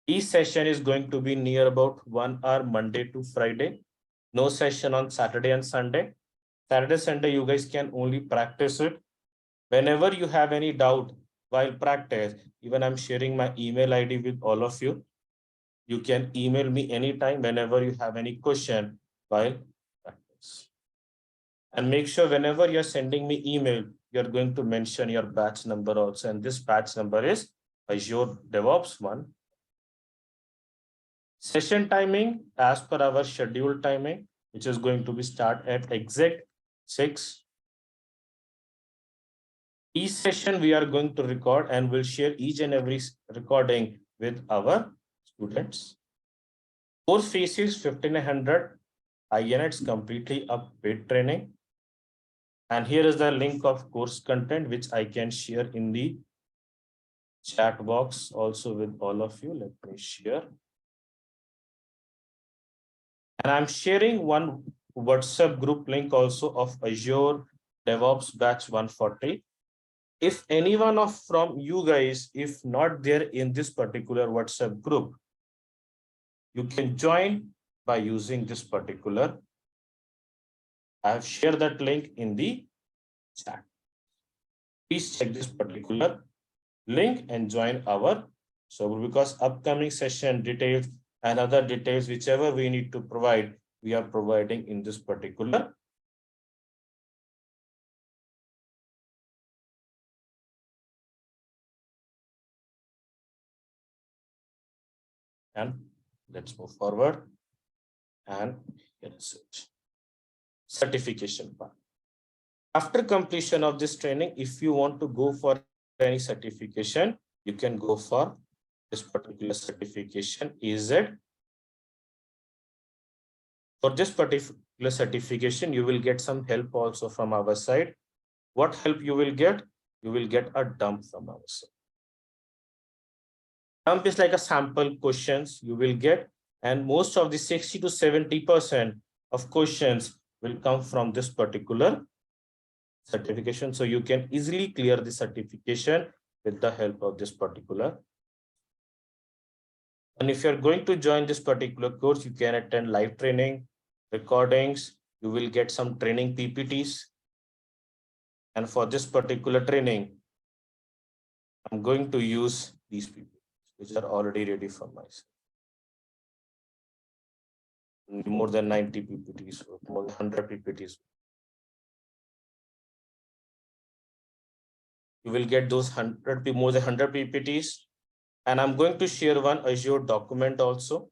Each session is going to be near about 1 hour Monday to Friday. No session on Saturday and Sunday. Saturday, Sunday, you guys can only practice it. Whenever you have any doubt while practice, even I'm sharing my email ID with all of you. You can email me anytime whenever you have any question while practice. And make sure whenever you're sending me email, you're going to mention your batch number also. And this batch number is Azure DevOps 1. Session timing as per our scheduled timing, which is going to be start at exact 6. Each session we are going to record and we'll share each and every recording with our students. Course fees is 1,500 INR. It's completely a paid training. And here is the link of course content, which I can share in the chat box also with all of you. Let me share. And I'm sharing one WhatsApp group link also of Azure DevOps batch 140. If anyone from you guys, if not there in this particular WhatsApp group, you can join by using this particular. I have shared that link in the chat. Please check this particular link and join our server because upcoming session details and other details, whichever we need to provide, we are providing in this particular. And let's move forward. And here is it. Certification part. After completion of this training, if you want to go for any certification, you can go for this particular certification. Is it? For this particular certification, you will get some help also from our side. What help you will get? You will get a dump from our side. Dump is like a sample questions you will get, and most of the 60 to 70% of questions will come from this particular certification. So you can easily clear the certification with the help of this particular. And if you're going to join this particular course, you can attend live training, recordings, you will get some training PPTs. And for this particular training, I'm going to use these PPTs, which are already ready for myself. More than 90 PPTs, more than 100 PPTs. You will get those more than 100 PPTs. And I'm going to share one Azure document also,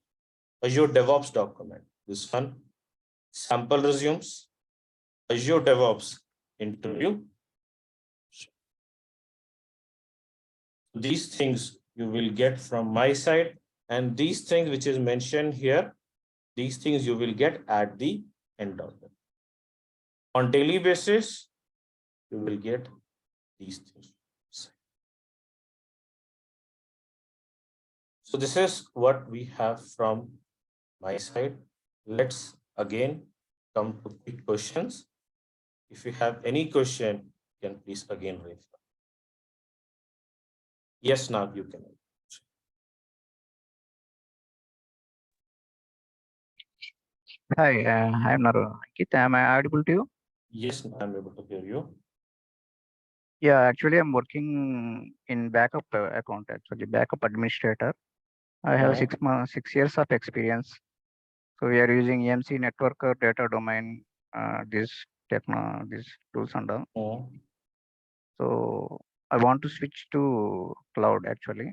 Azure DevOps document. This one, sample resumes. Azure DevOps interview. These things you will get from my side, and these things which is mentioned here, these things you will get at the end of it. On daily basis, you will get these things. So this is what we have from my side. Let's again come to quick questions. If you have any question, you can please again raise. Yes, now you can. Hi, I'm Ankit. Am I audible to you? Yes, I'm able to hear you. Yeah, actually, I'm working in backup account, actually, backup administrator. I have 6 years of experience. So we are using EMC network data domain, these tools and all. So I want to switch to cloud actually.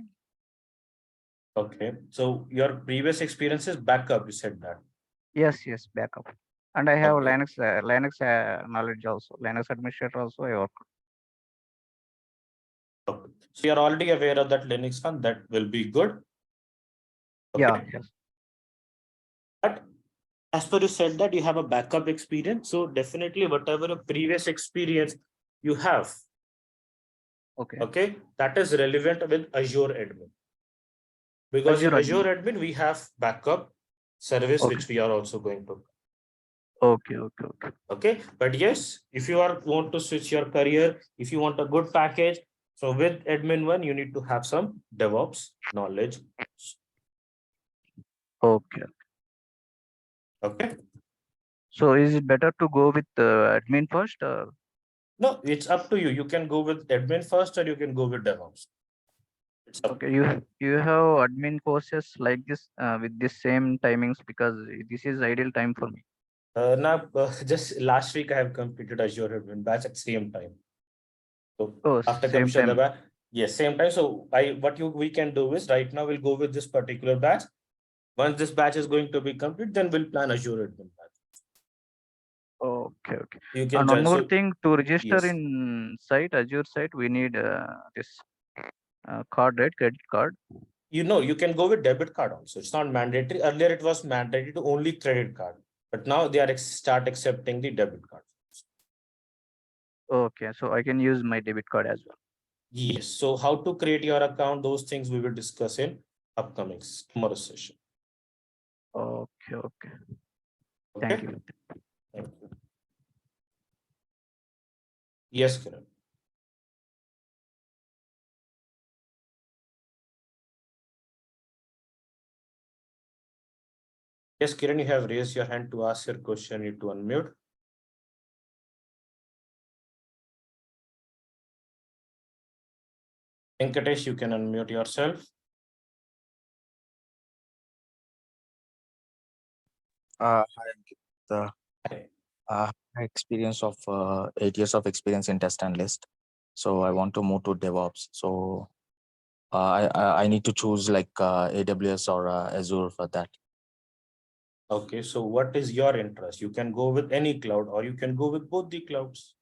Okay. So your previous experience is backup, you said that. Yes, backup. And I have Linux knowledge also, Linux administrator also I work. So you're already aware of that Linux one, that will be good. Okay. Yeah, yes. But as per you said that you have a backup experience, so definitely whatever a previous experience you have, okay, that is relevant with Azure admin. Because in Azure admin, we have backup service, which we are also going to. Okay. But yes, if you want to switch your career, if you want a good package, so with admin one, you need to have some DevOps knowledge. Okay. So is it better to go with admin first? No, it's up to you. You can go with admin first, or you can go with DevOps. Okay, you have admin courses like this with this same timings, because this is ideal time for me. Now, just last week I have completed Azure admin batch at same time. So after same completion time. the batch, yes, same time. So we can do is right now we'll go with this particular batch. Once this batch is going to be complete, then we'll plan Azure admin batch. Okay. You can And join. one more So, thing, to register yes. in Azure site, we need this card, right? Credit card. You can go with debit card also. It's not mandatory. Earlier it was mandatory to only credit card, but now they are start accepting the debit card. Okay, so I can use my debit card as well. Yes. So how to create your account, those things we will discuss in upcoming tomorrow session. Okay. Thank you. Thank you. Yes, Kiran. Yes, Kiran, you have raised your hand to ask your question. You need to unmute. Venkatesh, you can unmute yourself. Hi, Ankit. My experience of 8 years of experience in test analyst. So I want to move to DevOps. So I need to choose like AWS or Azure for that. Okay, so what is your interest? You can go with any cloud, or you can go with both the clouds.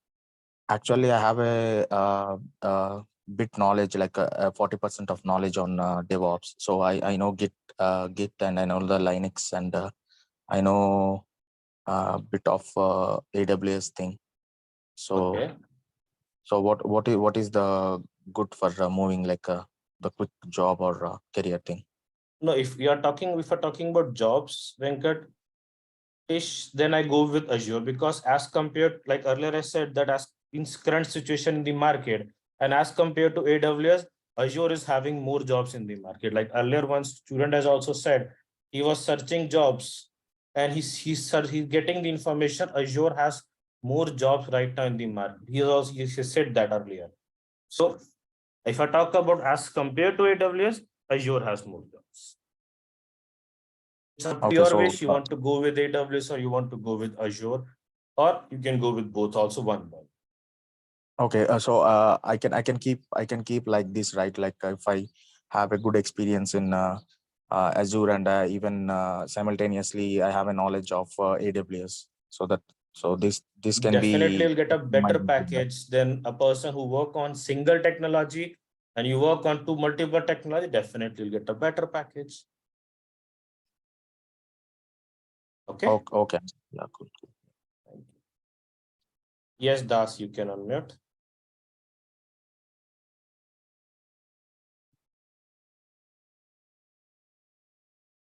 Actually, I have a bit knowledge, like 40% of knowledge on DevOps. So I know Git, and I know the Linux, and I know a bit of AWS thing. So so what is the good for moving, like the quick job or career thing? No, if you're talking about jobs, Venkat, then I go with Azure, because as compared, like earlier I said, that as in current situation in the market, and as compared to AWS, Azure is having more jobs in the market. Like earlier, one student has also said he was searching jobs, and he's getting the information. Azure has more jobs right now in the market. He said that earlier. So if I talk about as compared to AWS, Azure has more jobs. It's up to your wish. You want to go with AWS or you want to go with Azure, or you can go with both also one by. Okay, so I can keep like this, right? Like if I have a good experience in Azure, and even simultaneously I have a knowledge of AWS, so that So this can Definitely be you'll get a better my- package than a person who work on single technology and you work on two multiple technology. Definitely you'll get a better package. Okay. Okay. Yeah, cool. Thank you. Yes, Das, you can unmute.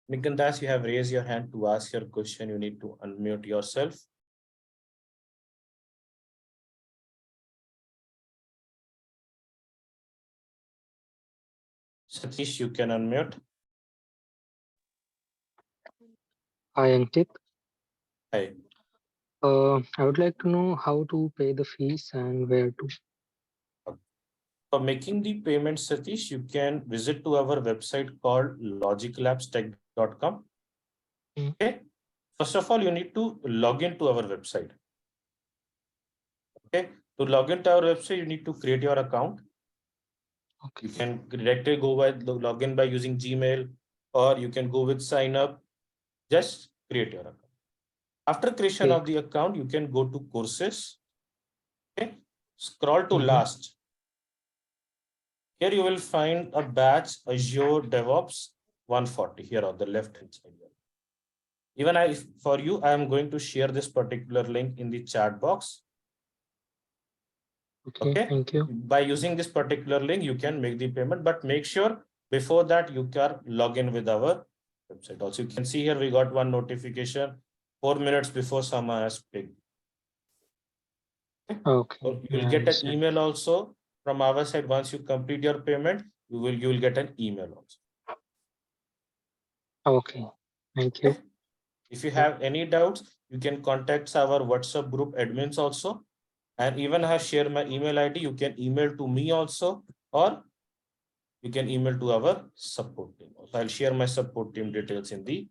Nikan Das, you have raised your hand to ask your question. You need to unmute yourself. Satish, you can unmute. Hi, Ankit. Hi. I would like to know how to pay the fees and where to. For making the payment, Satish, you can visit to our website called logiclabstech.com. Okay. First of all, you need to log into our website. Okay. To log into our website, you need to create your account. Okay. You can directly go by log in by using Gmail, or you can go with sign up. Just create your account. After creation of the account, you can go to courses. Okay. Scroll to last. Here you will find a batch Azure DevOps 140 here on the left hand side. Even for you, I am going to share this particular link in the chat box. Okay, thank you. By using this particular link, you can make the payment, but make sure before that you can log in with our website. Also, you can see here we got one notification 4 minutes before someone has paid. Okay. So you will get an email also from our side. Once you complete your payment, you will get an email also. Okay, thank you. If you have any doubts, you can contact our WhatsApp group admins also. And even I have shared my email ID. You can email to me also, or you can email to our support team. Also, I'll share my support team details in the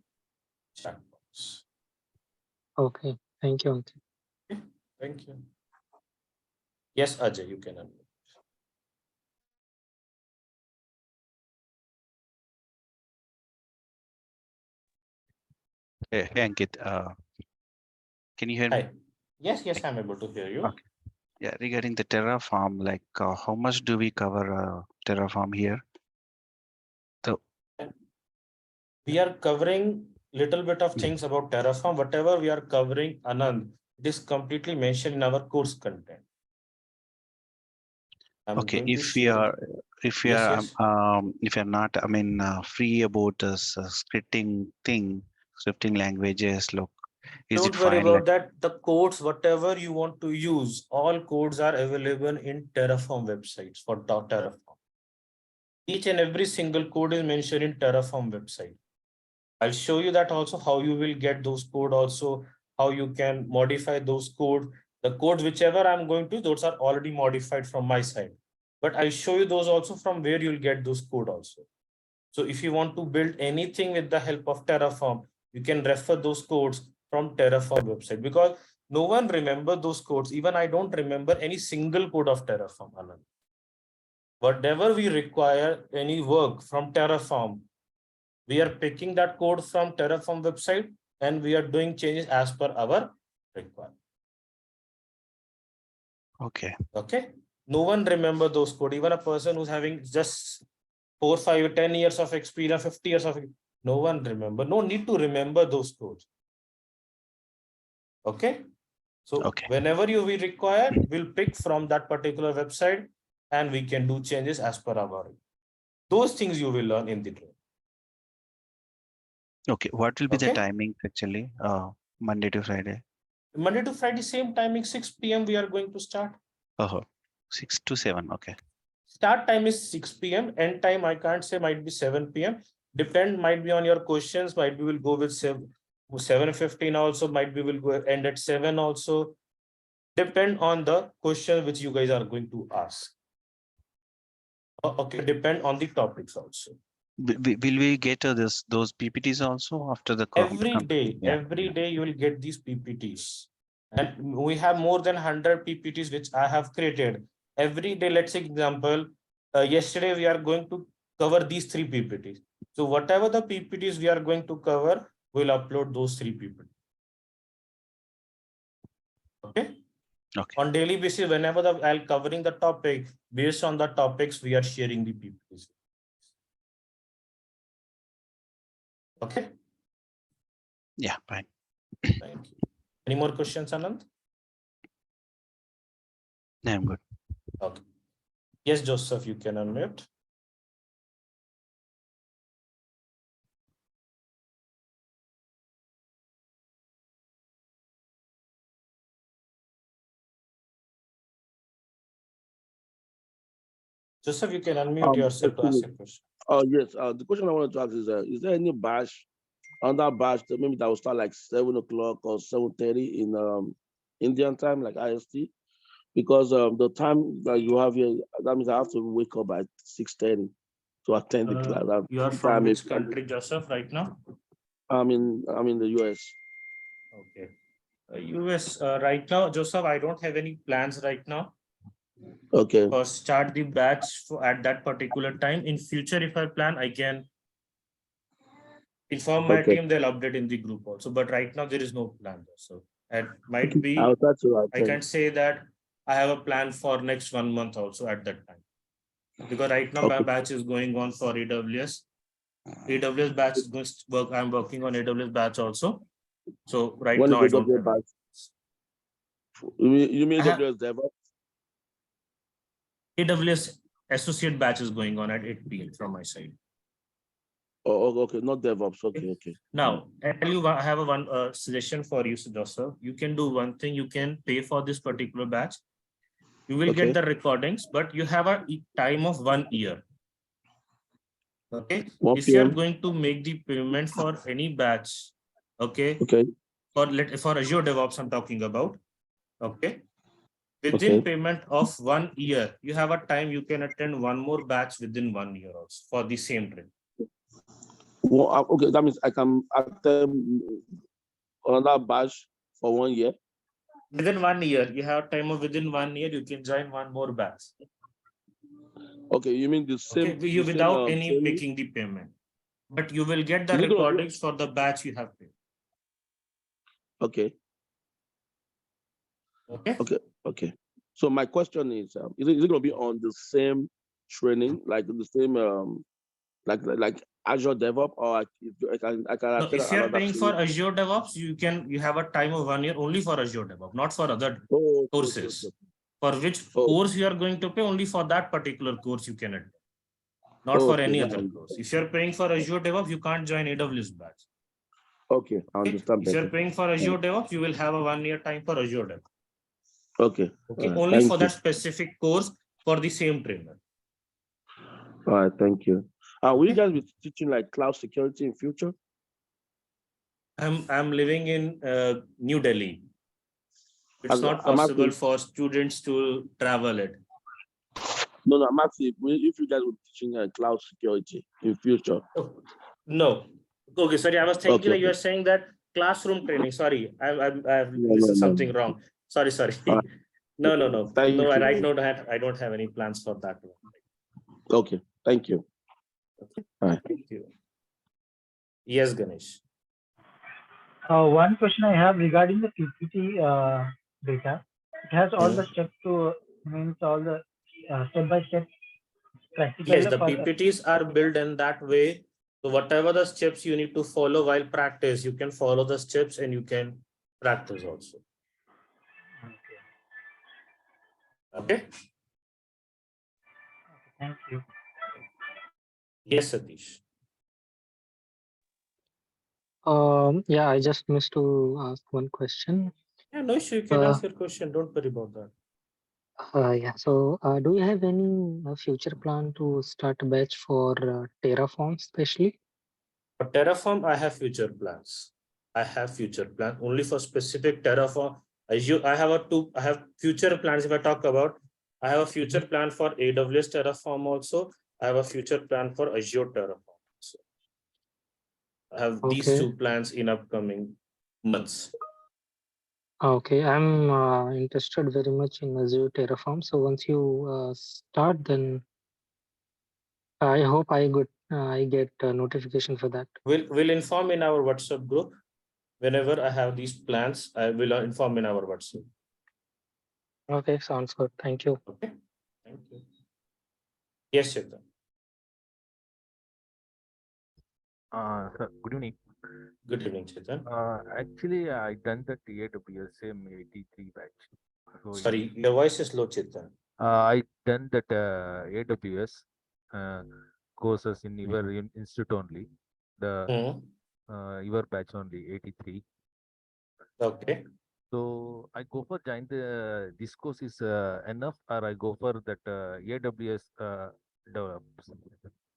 chat box. Okay, thank you, Ankit. Okay. Thank you. Yes, Ajay, you can unmute. Hey, Ankit, can you hear me? Hi. Yes, I'm able to hear you. Okay. Yeah, regarding the Terraform, like how much do we cover Terraform here? So we are covering little bit of things about Terraform. Whatever we are covering, Anand, it is completely mentioned in our course content. okay, if we are if you're not, I mean, free about this scripting languages, look, is Don't it worry fine? about Like, that. The codes, whatever you want to use, all codes are available in Terraform websites for Terraform. Each and every single code is mentioned in Terraform website. I'll show you that also, how you will get those code also, how you can modify those code. The codes, whichever I'm going to, those are already modified from my side. But I'll show you those also from where you'll get those code also. So if you want to build anything with the help of Terraform, you can refer those codes from Terraform website, because no one remember those codes. Even I don't remember any single code of Terraform, Anand. Whatever we require, any work from Terraform, we are picking that code from Terraform website and we are doing changes as per our requirement. okay. Okay. No one remember those code. Even a person who's having just 4, 5, 10 years of experience, 50 years of, no one remember. No need to remember those codes. Okay. So whenever we require, we'll pick from that particular website and we can do changes as per our. Those things you will learn in the training. Okay, what will be the timing actually? Monday to Friday? Monday to Friday, same timing, 6 p.m. we are going to start. Oh, 6 to 7. Okay. Start time is 6 p.m. End time, I can't say, might be 7 p.m. Depend, might be on your questions, might be we'll go with 7:15 also, might be we'll go end at 7 also. Depend on the question which you guys are going to ask. Okay, depend on the topics also. Will we get those PPTs also after the Every day you will get these PPTs. And we have more than 100 PPTs which I have created. Every day, let's say example, yesterday we are going to cover these 3 PPTs. So whatever the PPTs we are going to cover, we'll upload those 3 PPTs. Okay. Okay. On daily basis, whenever I'll covering the topic, based on the topics, we are sharing the PPTs. Okay. Yeah, fine. Thank you. Any more questions, Anand? No, I'm good. Okay. Yes, Joseph, you can unmute. Joseph, you can unmute yourself to ask a question. Oh yes. The question I wanted to ask is there any batch under batch that maybe that will start like 7 o'clock or 7:30 in Indian time, like IST? Because the time that you have here, that means I have to wake up at 6:30 to attend the class. You are from which country, Joseph, right now? I'm in the US. Okay. US right now, Joseph, I don't have any plans right now. Okay. For start the batch at that particular time. In future, if I plan, I can inform my team. They'll update in the group also. But right now, there is no plan. So it might be. I can't say that I have a plan for next 1 month also at that time, because right now my batch is going on for AWS. AWS batch is going to work. I'm working on AWS batch also. So right now I don't have. You mean AWS DevOps? AWS associate batch is going on at 8 p.m. from my side. Oh, okay, not DevOps. Okay. Now, I tell you, I have one suggestion for you, Joseph. You can do one thing. You can pay for this particular batch. You will get the recordings, but you have a time of 1 year. Okay. If you are going to make the payment for any batch, okay. For Azure DevOps, I'm talking about. Okay. Within payment of 1 year, you have a time you can attend one more batch within 1 year also for the same trip. Well, okay, that means I can attend another batch for 1 year. Within 1 year, you have time of within 1 year, you can join one more batch. Okay, you mean the same? Okay, you without any making the payment, but you will get the recordings for the batch you have paid. Okay. Okay. So my question is it going to be on the same training, like the same, like Azure DevOps, or I can No, if you are paying for Azure DevOps, you have a time of 1 year only for Azure DevOps, not for other courses. For which course you are going to pay, only for that particular course you can attend, not for any other course. If you are paying for Azure DevOps, you can't join AWS batch. Okay, I understand. If you are paying for Azure DevOps, you will have a 1 year time for Azure DevOps. Okay. Only for that specific course for the same trainer. All right, thank you. Will you guys be teaching like cloud security in future? I'm living in New Delhi. It's not possible for students to travel it. No, I'm asking if you guys will be teaching cloud security in future. No. Okay, sorry, I was thinking you are saying that classroom training. Sorry, this is something wrong. Sorry. No. Right now I don't have any plans for that. Okay, thank you. Okay. Thank you. Yes, Ganesh. One question I have regarding the PPT data. It has all the steps means all the step-by-step practical. Yes, the PPTs are built in that way. So whatever the steps you need to follow while practice, you can follow the steps and you can practice also. Okay. Thank you. Yes, Satish. Yeah, I just missed to ask one question. Yeah, no issue. You can ask your question. Don't worry about that. Yeah. So, do you have any future plan to start a batch for Terraform, especially? For Terraform, I have future plans. Only for specific Terraform. I have future plans. If I talk about, I have a future plan for AWS Terraform also. I have a future plan for Azure Terraform also. I have these two plans in upcoming months. Okay, I'm interested very much in Azure Terraform. So once you start, then I hope I get a notification for that. We'll inform in our WhatsApp group. Whenever I have these plans, I will inform in our WhatsApp. Okay, sounds good. Thank you. Okay, thank you. Yes, Chetan. Sir, good evening. Good evening, Chetan. Actually, I done the AWS same 83 batch. So Sorry, your voice is low, Chetan. I done that AWS courses in your institute only. The your batch only 83. Okay. So I go for join the this course is enough, or I go for that AWS develops.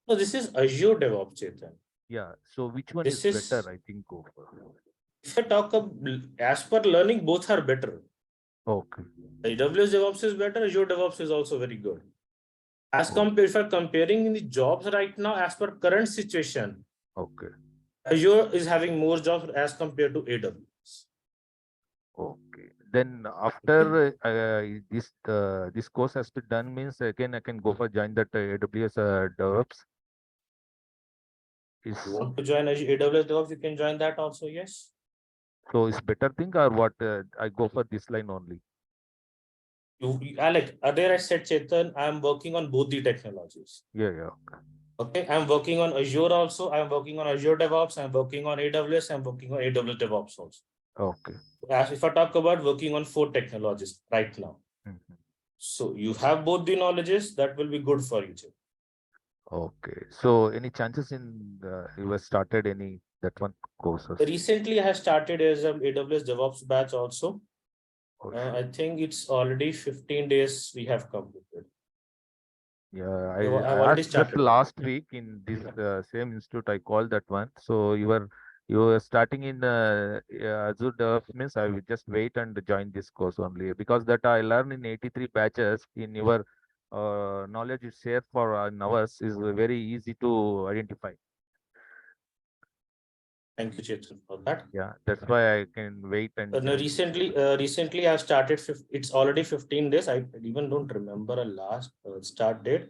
No, this is Azure DevOps, Chetan. Yeah. So which one This is is better? I think go for. If I talk as per learning, both are better. Okay. AWS DevOps is better. Azure DevOps is also very good. As compared, if I'm comparing in the jobs right now, as per current situation, okay, Azure is having more jobs as compared to AWS. Okay. Then after this course has been done, means again I can go for join that AWS DevOps. If you want to join AWS DevOps, you can join that also. Yes. So it's better thing or what? I go for this line only. Alec, earlier I said, Chetan, I'm working on both the technologies. Yeah, yeah. Okay, I'm working on Azure also. I'm working on Azure DevOps. I'm working on AWS. I'm working on AWS DevOps also. Okay. As if I talk about working on 4 technologies right now. So you have both the knowledges, that will be good for you too. Okay. So any chances in you have started any that one courses? Recently, I have started as an AWS DevOps batch also. I think it's already 15 days we have completed. Yeah, I've I already asked that started. last week in this same institute. I called that one. So you were starting in Azure DevOps, means I will just wait and join this course only, because that I learned in 83 batches. In your knowledge you share for in hours is very easy to identify. Thank you, Chetan, for that. Yeah, that's why I can wait and No, join. recently I've started. It's already 15 days. I even don't remember a last start date.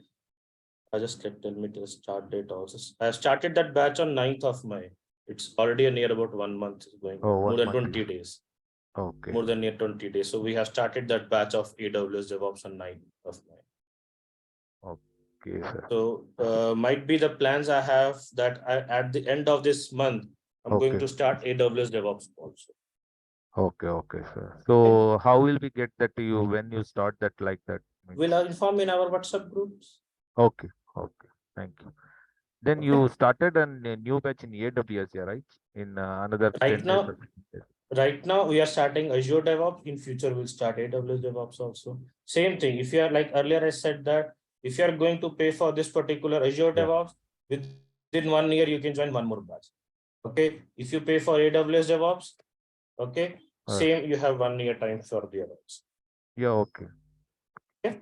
I just tell me the start date also. I started that batch on 9th of May. It's already near about 1 month going. Oh, more 1 than month 20 days. Okay. More than near 20 days. So we have started that batch of AWS DevOps on 9th of May. Okay, sir. So might be the plans I have that at the end of this month, I'm going to start AWS DevOps also. Okay, sir. So how will we get that to you when you start that like that? We'll inform in our WhatsApp groups. Okay, thank you. Then you started a new batch in AWS, yeah, right? In another 10 days. Right now we are starting Azure DevOps. In future, we'll start AWS DevOps also. Same thing. If you are like earlier, I said that if you are going to pay for this particular Azure DevOps, within 1 year, you can join one more batch. Okay. If you pay for AWS DevOps, okay, same, you have 1 year time for the others. Yeah, okay. Yeah.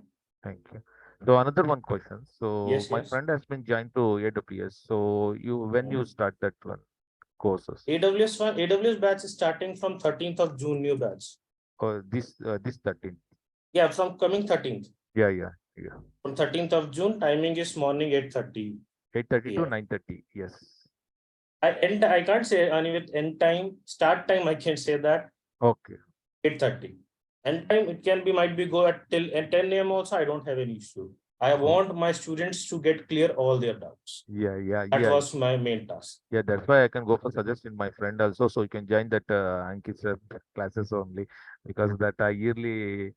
Thank you. So another one question. So Yes, my yes. friend has been joined to AWS. So when you start that one courses? AWS batch is starting from 13th of June, new batch. Oh, this 13th. Yeah, from coming 13th. Yeah. From 13th of June, timing is morning 8:30. 8:30 to 9:30. Yes. I can't say any with end time, start time, I can say that. Okay. 8:30. End time, it can be, might be go at till 10 a.m. also, I don't have any issue. I want my students to get clear all their doubts. Yeah. That was my main task. Yeah, that's why I can go for suggesting my friend also, so you can join that Ankit's classes only, because that I yearly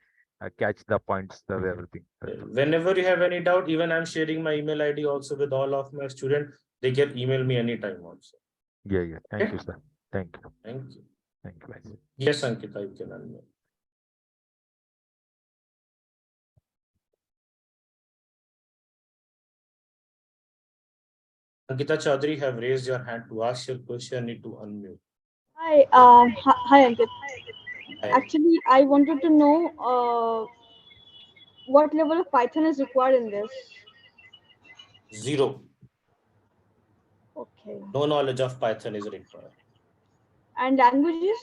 catch the points of everything. Whenever you have any doubt, even I'm sharing my email ID also with all of my students. They can email me anytime also. Yeah. Thank you, sir. Thank you. Thank you. Thank you, guys. Yes, Ankita, you can unmute. Ankita Chaudhary have raised your hand to ask your question. Need to unmute. Hi, Ankit. Hi. Actually, I wanted to know what level of Python is required in this. 0. Okay. No knowledge of Python is required. And languages?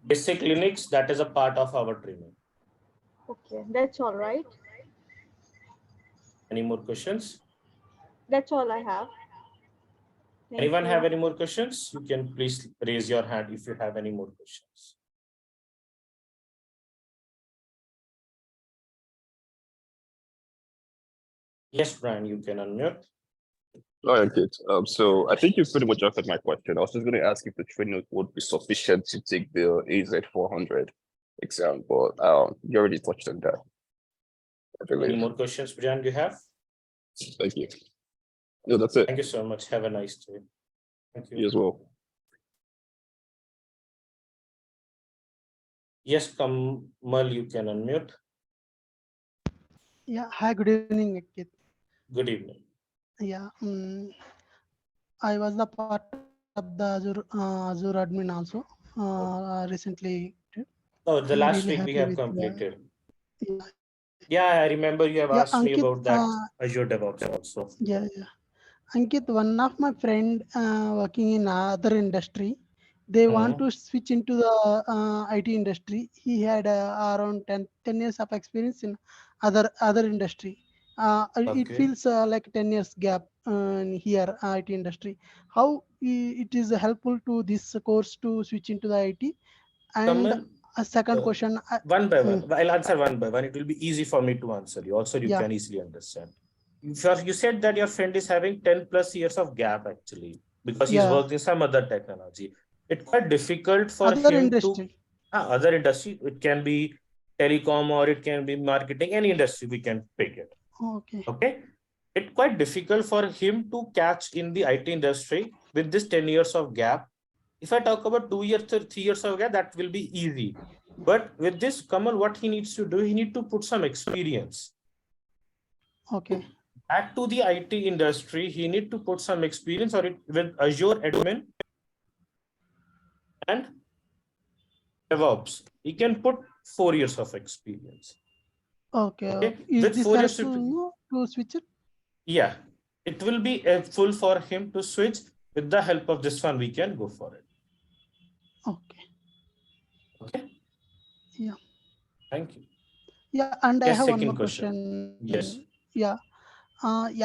Basic Linux, that is a part of our training. Okay, that's all right. Any more questions? That's all I have. Thank Anyone you. have any more questions? You can please raise your hand if you have any more questions. Yes, Brian, you can unmute. All right, good. So I think you've pretty much answered my question. I was just going to ask if the training would be sufficient to take the AZ400 exam, but you already touched on that, I Any believe. more questions, Brian, you have? Thank you. No, that's it. Thank you so much. Have a nice day. Thank you. You as well. Yes, Kamal, you can unmute. Yeah, hi, good evening, Nikit. Good evening. Yeah, I was the part of the Azure admin also recently. Oh, the I'm last really week we happy have with completed. yeah, Yeah, I remember you have yeah, asked me Ankit. about that Azure DevOps also. Yeah, yeah. Ankit, one of my friend working in other industry, they want to switch into the IT industry. He had around 10 years of experience in other industry. It Okay. feels like 10 years gap in here IT industry. How it is helpful to this course to switch into the IT? And Kamal, a second question. one by one. I'll answer one by one. It will be easy for me to answer you. Also, you Yeah. can easily understand. You said that your friend is having 10 plus years of gap actually, because he's Yeah. worked in some other technology. It's quite difficult for Other him industry. to other industry. It can be telecom or it can be marketing, any industry we can pick it. Okay. Okay. It's quite difficult for him to catch in the IT industry with this 10 years of gap. If I talk about 2 years or 3 years of gap, that will be easy. But with this, Kamal, what he needs to do, he need to put some experience. Okay. Back to the IT industry, he need to put some experience or it with Azure admin and DevOps. He can put 4 years of experience. Okay. Okay. Okay. Is With this 4 correct years, to switch it? yeah, it will be full for him to switch. With the help of this one, we can go for it. Okay. Okay. Yeah. Thank you. Yeah, and I Yes, have one second more question. question. Yes. Yeah.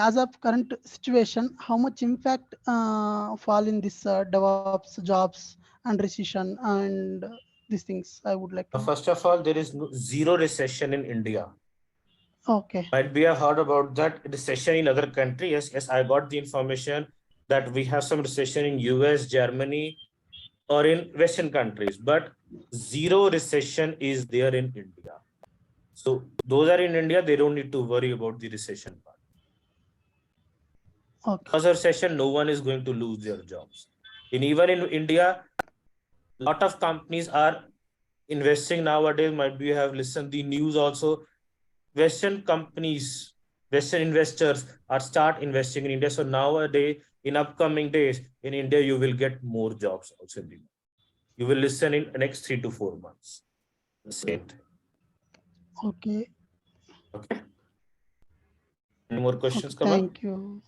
As of current situation, how much impact fall in this DevOps jobs and recession and these things? I would like to know. First of all, there is zero recession in India. Okay. Might be I heard about that recession in other countries. Yes, yes, I got the information that we have some recession in US, Germany, or in Western countries, but zero recession is there in India. So those are in India, they don't need to worry about the recession part. Okay. Because of recession, no one is going to lose their jobs. And even in India, a lot of companies are investing nowadays. Might be you have listened the news also. Western companies, Western investors are start investing in India. So nowadays, in upcoming days, in India, you will get more jobs also. You will listen in the next 3 to 4 months. The same thing. Okay. Okay. Any more questions, Okay, Kamal? thank you.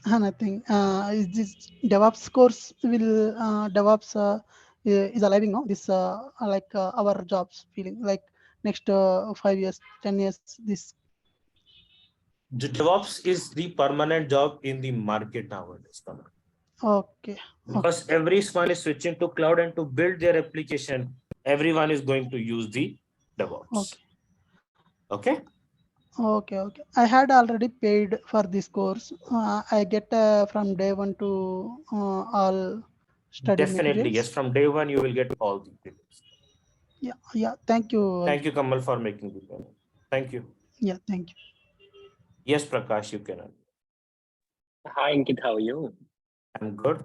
Nothing. Is this DevOps course will DevOps is alive now? This like our jobs feeling like next 5 years, 10 years. This DevOps is the permanent job in the market nowadays, Kamal. okay. Because everyone is switching to cloud and to build their application, everyone is going to use the DevOps. Okay. Okay, okay. I had already paid for this course. I get from day one to all study Definitely, materials. yes. From day one, you will get all the details. Yeah, yeah. Thank you. Thank you, Kamal, for making the payment. Thank you. Yeah, thank you. Yes, Prakash, you can. Hi, Ankit. How are you? I'm good.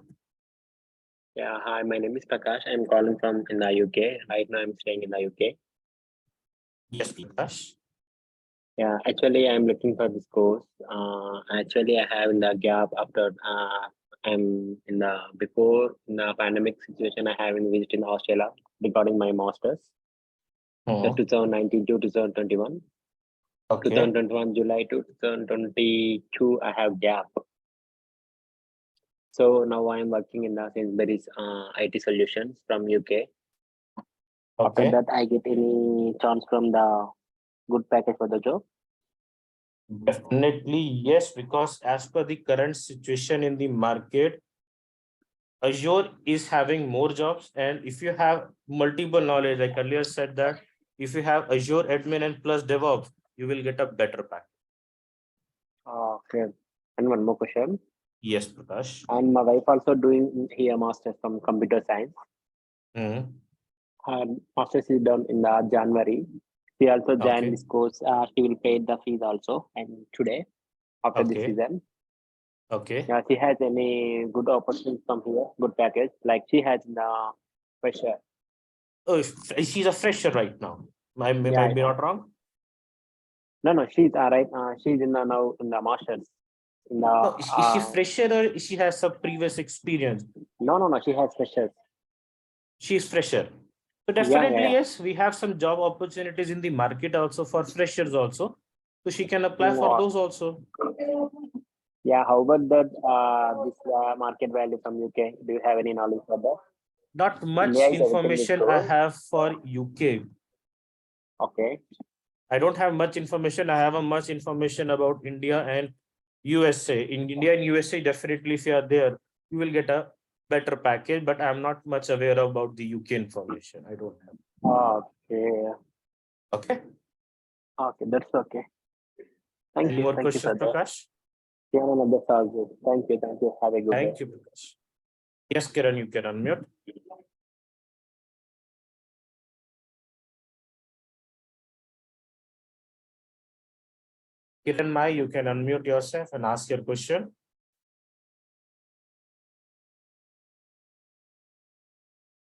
Yeah, hi. My name is Prakash. I'm calling from in the UK. Right now, I'm staying in the UK. Yes, Prakash. Yeah, actually, I'm looking for this course. Actually, I have in the gap after I'm in the before in the pandemic situation. I have in visit in Australia regarding my masters. The 2019 to 2021. Okay. 2021 July to 2022, I have gap. So now I am working in the Sainsbury's IT solutions from UK. After Okay. that, I get any chance from the good package for the job? Definitely, yes, because as per the current situation in the market, Azure is having more jobs. And if you have multiple knowledge, like earlier said that if you have Azure admin and plus DevOps, you will get a better package. Okay. And one more question. Yes, Prakash. And my wife also doing here master's from computer science. Her master's is done in the January. She also joined this course. She will pay the fees also, and today after this season. Okay. Yeah, she has any good opportunities from here, good package. Like she has the fresher. Oh, she's a fresher right now. I might be not wrong. No, she's right. She's in the now in the masters. In the, No, is she fresher or she has some previous experience? No. She has freshers. She's fresher. So definitely, yes, we have some job opportunities in the market also for freshers also. So she can apply for those also. Yeah, how about that? This market value from UK. Do you have any knowledge for that? Not much information I have for UK. Okay. I don't have much information. I have much information about India and USA. In India and USA, definitely if you are there, you will get a better package, but I'm not much aware about the UK information. I don't have. Okay. Okay. Okay, that's okay. Thank Any you. more Thank questions, you for Prakash? that. Yeah, no, that's all good. Thank you. Thank you. Have a good day. Thank you, Prakash. Yes, Kiran, you can unmute. Kiran Mai, you can unmute yourself and ask your question.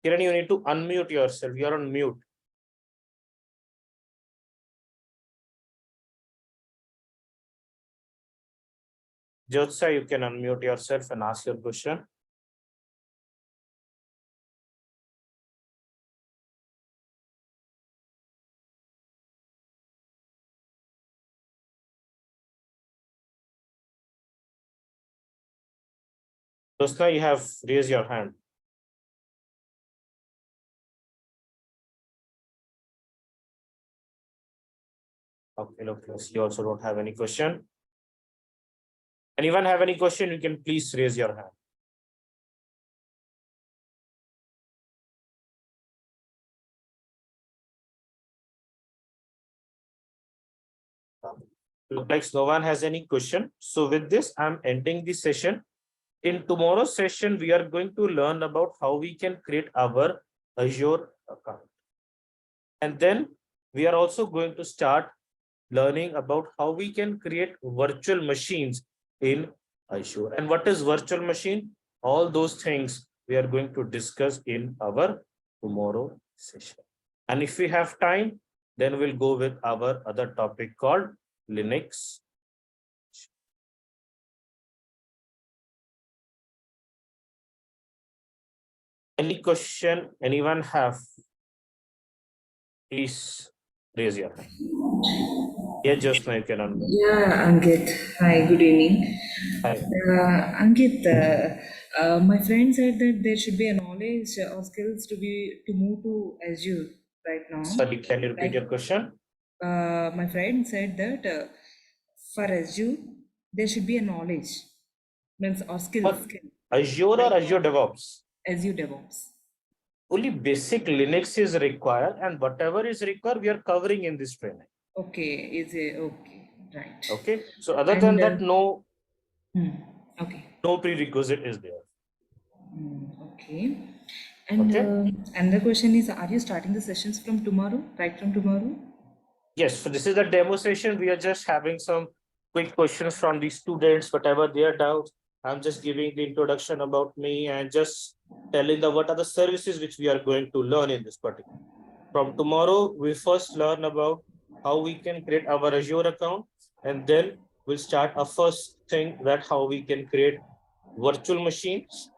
Kiran, you need to unmute yourself. You're on mute. Jyotsa, you can unmute yourself and ask your question. Jyotsa, you have raised your hand. Okay, look, you also don't have any question. Anyone have any question? You can please raise your hand. Looks like no one has any question. So with this, I'm ending the session. In tomorrow's session, we are going to learn about how we can create our Azure account. And then we are also going to start learning about how we can create virtual machines in Azure. And what is virtual machine? All those things we are going to discuss in our tomorrow session. And if we have time, then we'll go with our other topic called Linux. Any question anyone have? Please raise your hand. Yeah, just now you can unmute. Yeah, Ankit. Hi, good evening. Hi. Ankit, my friend said that there should be a knowledge or skills to move to Azure right now. Sorry, can you repeat your question? My friend said that for Azure there should be a knowledge, means or skills. Azure or Azure DevOps? Azure DevOps. Only basic Linux is required, and whatever is required, we are covering in this training. Okay, is it okay? Right. Okay. So other than that, no. Okay. No prerequisite is there. Okay. And another question is, are you starting the sessions from tomorrow? Right from tomorrow? Yes. So this is the demo session. We are just having some quick questions from the students, whatever their doubts. I'm just giving the introduction about me and just telling them what are the services which we are going to learn in this particular. From tomorrow, we first learn about how we can create our Azure account, and then we'll start a first thing that how we can create virtual machines.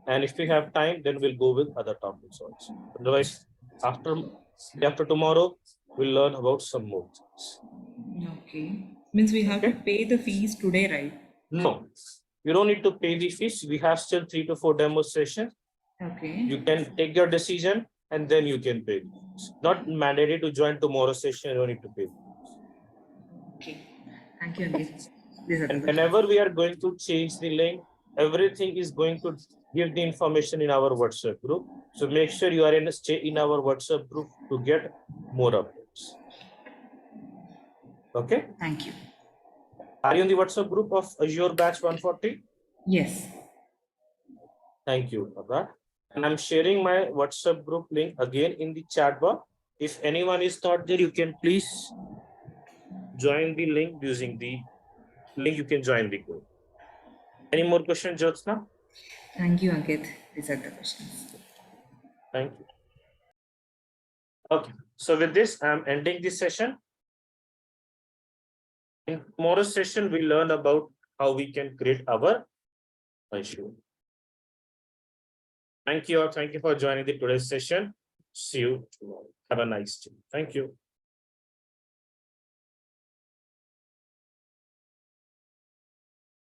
And if we have time, then we'll go with other topics also. Otherwise, after tomorrow, we'll learn about some more things. Okay. Means we have to pay the fees today, right? No, you don't need to pay the fees. We have still 3 to 4 demo sessions. Okay. You can take your decision and then you can pay. Not mandatory to join tomorrow's session. You don't need to pay. Okay. Thank you, Ankit. And whenever we are going to change the link, everything is going to give the information in our WhatsApp group. So make sure you are stay in our WhatsApp group to get more updates. Okay. Thank you. Are you in the WhatsApp group of Azure Batch 140? Yes. Thank you for that. And I'm sharing my WhatsApp group link again in the chat bar. If anyone is not there, you can please join the link using the link. You can join the group. Any more questions, Jyotsna? Thank you, Ankit. These are the questions. Thank you. Okay, so with this, I'm ending this session. In tomorrow's session, we learn about how we can create our Azure. Thank you all. Thank you for joining the today's session. See you tomorrow. Have a nice day. Thank you.